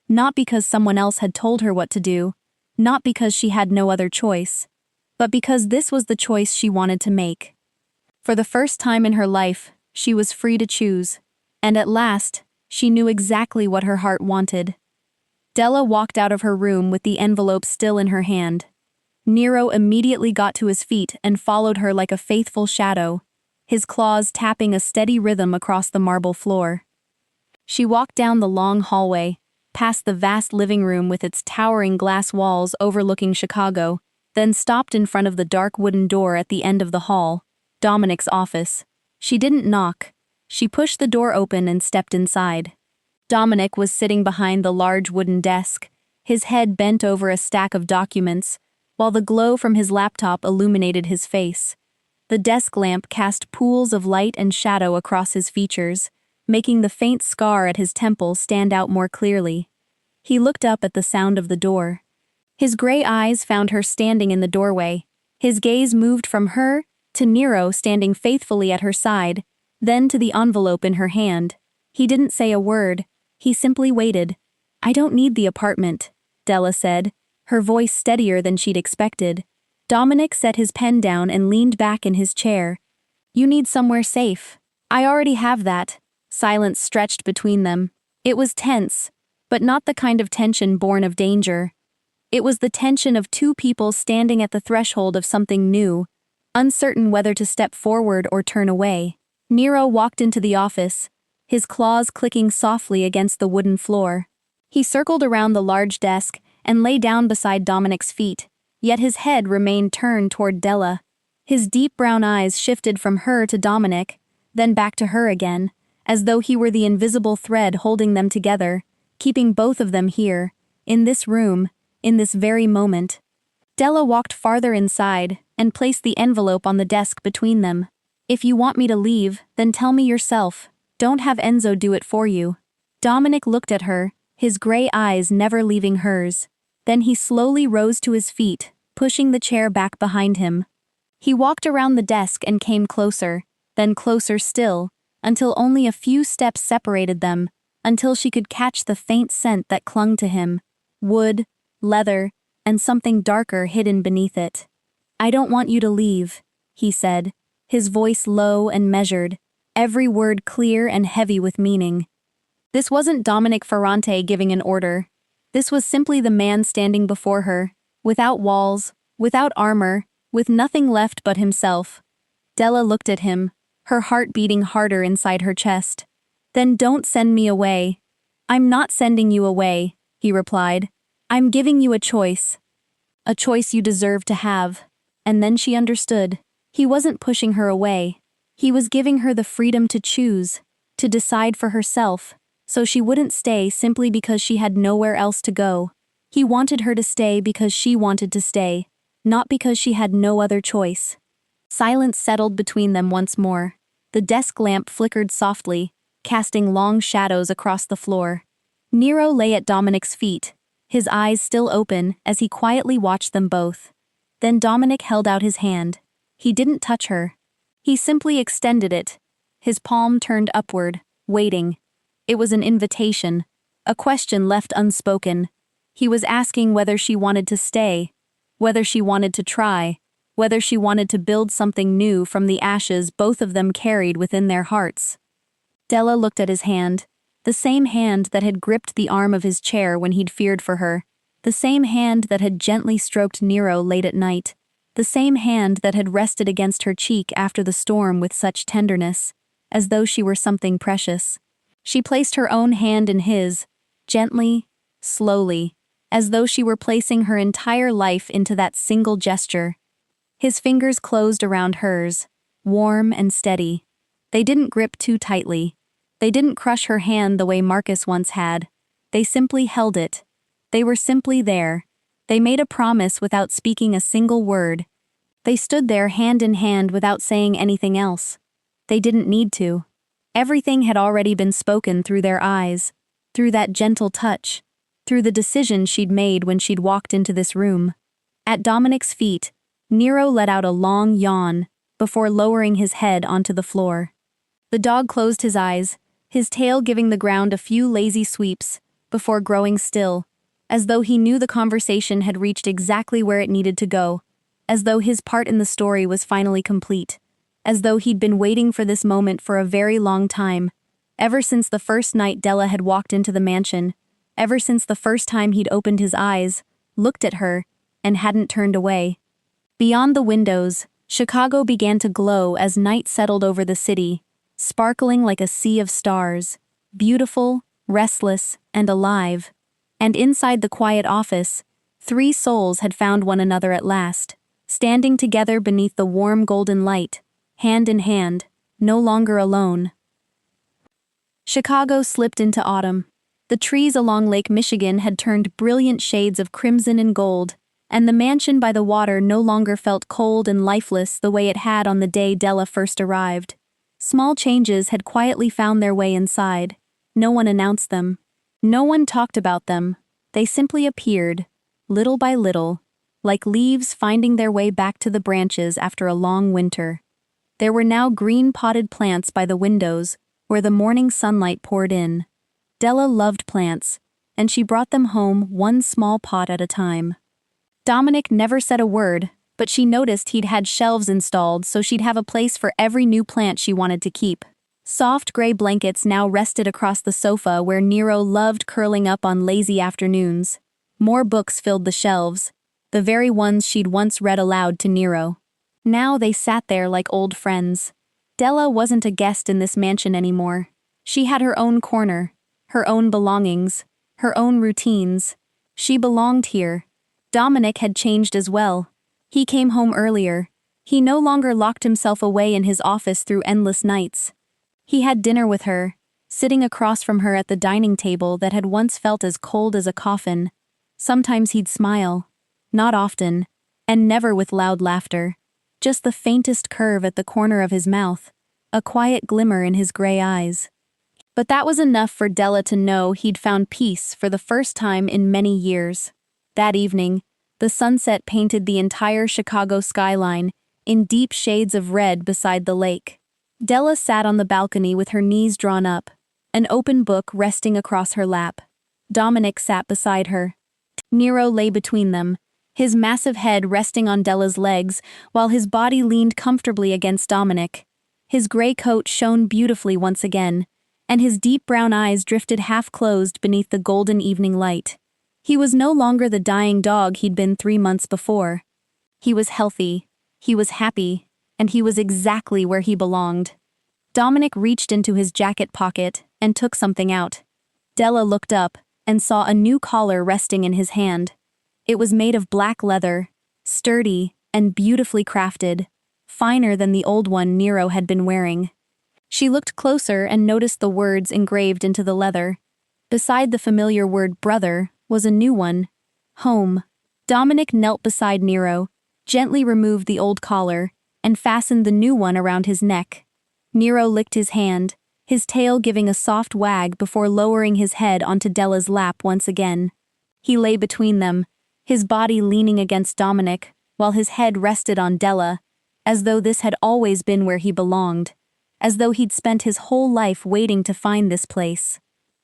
Not because someone else had told her what to do, not because she had no other choice, but because this was the choice she wanted to make. For the first time in her life, she was free to choose, and at last, she knew exactly what her heart wanted. Della walked out of her room with the envelope still in her hand. Nero immediately got to his feet and followed her like a faithful shadow, his claws tapping a steady rhythm across the marble floor. She walked down the long hallway, past the vast living room with its towering glass walls overlooking Chicago, then stopped in front of the dark wooden door at the end of the hall, Dominic's office. She didn't knock. She pushed the door open and stepped inside. Dominic was sitting behind the large wooden desk, his head bent over a stack of documents, while the glow from his laptop illuminated his face. The desk lamp cast pools of light and shadow across his features, making the faint scar at his temple stand out more clearly. He looked up at the sound of the door. His gray eyes found her standing in the doorway. His gaze moved from her to Nero standing faithfully at her side, then to the envelope in her hand. He didn't say a word. He simply waited. "I don't need the apartment," Della said, her voice steadier than she'd expected. Dominic set his pen down and leaned back in his chair. "You need somewhere safe." "I already have that." Silence stretched between them. It was tense, but not the kind of tension born of danger. It was the tension of two people standing at the threshold of something new, uncertain whether to step forward or turn away. Nero walked into the office, his claws clicking softly against the wooden floor. He circled around the large desk and lay down beside Dominic's feet, yet his head remained turned toward Della. His deep brown eyes shifted from her to Dominic, then back to her again, as though he were the invisible thread holding them together, keeping both of them here, in this room, in this very moment. Della walked farther inside and placed the envelope on the desk between them. "If you want me to leave, then tell me yourself. Don't have Enzo do it for you." Dominic looked at her, his gray eyes never leaving hers. Then he slowly rose to his feet, pushing the chair back behind him. He walked around the desk and came closer, then closer still, until only a few steps separated them, until she could catch the faint scent that clung to him. Wood, leather, and something darker hidden beneath it. "I don't want you to leave," he said, his voice low and measured, every word clear and heavy with meaning. This wasn't Dominic Ferrante giving an order. This was simply the man standing before her, without walls, without armor, with nothing left but himself. Della looked at him, her heart beating harder inside her chest. "Then don't send me away." "I'm not sending you away," he replied. "I'm giving you a choice. A choice you deserve to have." And then she understood. He wasn't pushing her away. He was giving her the freedom to choose, to decide for herself, so she wouldn't stay simply because she had nowhere else to go. He wanted her to stay because she wanted to stay, not because she had no other choice. Silence settled between them once more. The desk lamp flickered softly, casting long shadows across the floor. Nero lay at Dominic's feet, his eyes still open as he quietly watched them both. Then Dominic held out his hand. He didn't touch her. He simply extended it, his palm turned upward, waiting. It was an invitation, a question left unspoken. He was asking whether she wanted to stay, whether she wanted to try, whether she wanted to build something new from the ashes both of them carried within their hearts. Della looked at his hand, the same hand that had gripped the arm of his chair when he'd feared for her, the same hand that had gently stroked Nero late at night, the same hand that had rested against her cheek after the storm with such tenderness, as though she were something precious. She placed her own hand in his, gently, slowly, as though she were placing her entire life into that single gesture. His fingers closed around hers, warm and steady. They didn't grip too tightly. They didn't crush her hand the way Marcus once had. They simply held it. They were simply there. They made a promise without speaking a single word. They stood there hand in hand without saying anything else. They didn't need to. Everything had already been spoken through their eyes, through that gentle touch, through the decision she'd made when she'd walked into this room. At Dominic's feet, Nero let out a long yawn before lowering his head onto the floor. The dog closed his eyes, his tail giving the ground a few lazy sweeps, before growing still, as though he knew the conversation had reached exactly where it needed to go, as though his part in the story was finally complete, as though he'd been waiting for this moment for a very long time, ever since the first night Della had walked into the mansion, ever since the first time he'd opened his eyes, looked at her, and hadn't turned away. Beyond the windows, Chicago began to glow as night settled over the city, sparkling like a sea of stars, beautiful, restless, and alive. And inside the quiet office, 3 souls had found one another at last, standing together beneath the warm golden light, hand in hand, no longer alone. Chicago slipped into autumn. The trees along Lake Michigan had turned brilliant shades of crimson and gold, and the mansion by the water no longer felt cold and lifeless the way it had on the day Della first arrived. Small changes had quietly found their way inside. No one announced them. No one talked about them. They simply appeared, little by little, like leaves finding their way back to the branches after a long winter. There were now green potted plants by the windows, where the morning sunlight poured in. Della loved plants, and she brought them home one small pot at a time. Dominic never said a word, but she noticed he'd had shelves installed so she'd have a place for every new plant she wanted to keep. Soft gray blankets now rested across the sofa where Nero loved curling up on lazy afternoons. More books filled the shelves, the very ones she'd once read aloud to Nero. Now they sat there like old friends. Della wasn't a guest in this mansion anymore. She had her own corner, her own belongings, her own routines. She belonged here. Dominic had changed as well. He came home earlier. He no longer locked himself away in his office through endless nights. He had dinner with her, sitting across from her at the dining table that had once felt as cold as a coffin. Sometimes he'd smile. Not often, and never with loud laughter. Just the faintest curve at the corner of his mouth, a quiet glimmer in his gray eyes. But that was enough for Della to know he'd found peace for the first time in many years. That evening, the sunset painted the entire Chicago skyline in deep shades of red beside the lake. Della sat on the balcony with her knees drawn up, an open book resting across her lap. Dominic sat beside her. Nero lay between them, his massive head resting on Della's legs while his body leaned comfortably against Dominic. His gray coat shone beautifully once again, and his deep brown eyes drifted half-closed beneath the golden evening light. He was no longer the dying dog he'd been 3 months before. He was healthy, he was happy, and he was exactly where he belonged. Dominic reached into his jacket pocket and took something out. Della looked up and saw a new collar resting in his hand. It was made of black leather, sturdy and beautifully crafted, finer than the old one Nero had been wearing. She looked closer and noticed the words engraved into the leather. Beside the familiar word brother was a new one, home. Dominic knelt beside Nero, gently removed the old collar, and fastened the new one around his neck. Nero licked his hand, his tail giving a soft wag before lowering his head onto Della's lap once again. He lay between them, his body leaning against Dominic, while his head rested on Della, as though this had always been where he belonged, as though he'd spent his whole life waiting to find this place.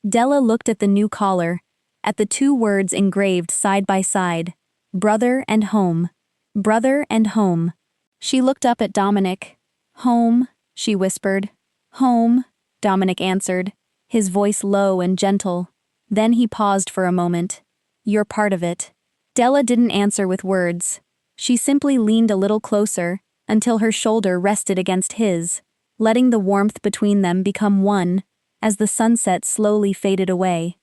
Della looked at the new collar, at the 2 words engraved side by side, brother and home. Brother and home. She looked up at Dominic. Home, she whispered. Home, Dominic answered, his voice low and gentle. Then he paused for a moment. You're part of it. Della didn't answer with words. She simply leaned a little closer until her shoulder rested against his, letting the warmth between them become one as the sunset slowly faded away.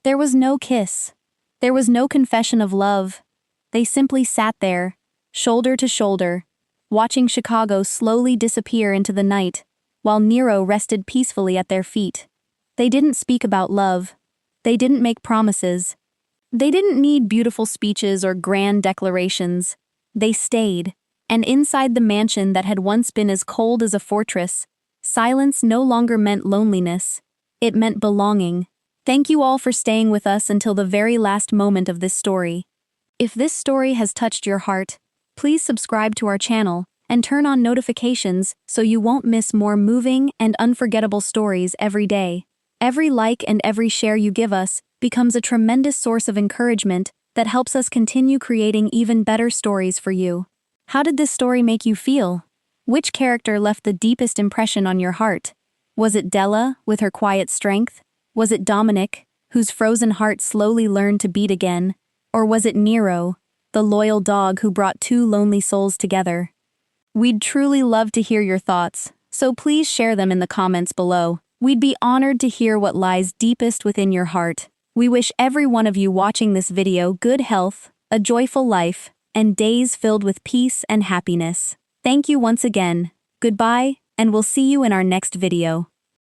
There was no kiss. There was no confession of love. They simply sat there, shoulder to shoulder, watching Chicago slowly disappear into the night, while Nero rested peacefully at their feet. They didn't speak about love. They didn't make promises. They didn't need beautiful speeches or grand declarations. They stayed, And inside the mansion that had once been as cold as a fortress, silence no longer meant loneliness. It meant belonging. Thank you all for staying with us until the very last moment of this story. If this story has touched your heart, please subscribe to our channel and turn on notifications so you won't miss more moving and unforgettable stories every day. Every like and every share you give us becomes a tremendous source of encouragement that helps us continue creating even better stories for you. How did this story make you feel? Which character left the deepest impression on your heart? Was it Della, with her quiet strength? Was it Dominic, whose frozen heart slowly learned to beat again? Or was it Nero, the loyal dog who brought two lonely souls together? We'd truly love to hear your thoughts, so please share them in the comments below. We'd be honored to hear what lies deepest within your heart. We wish every one of you watching this video good health, a joyful life, and days filled with peace and happiness. Thank you once again. Goodbye, and we'll see you in our next video.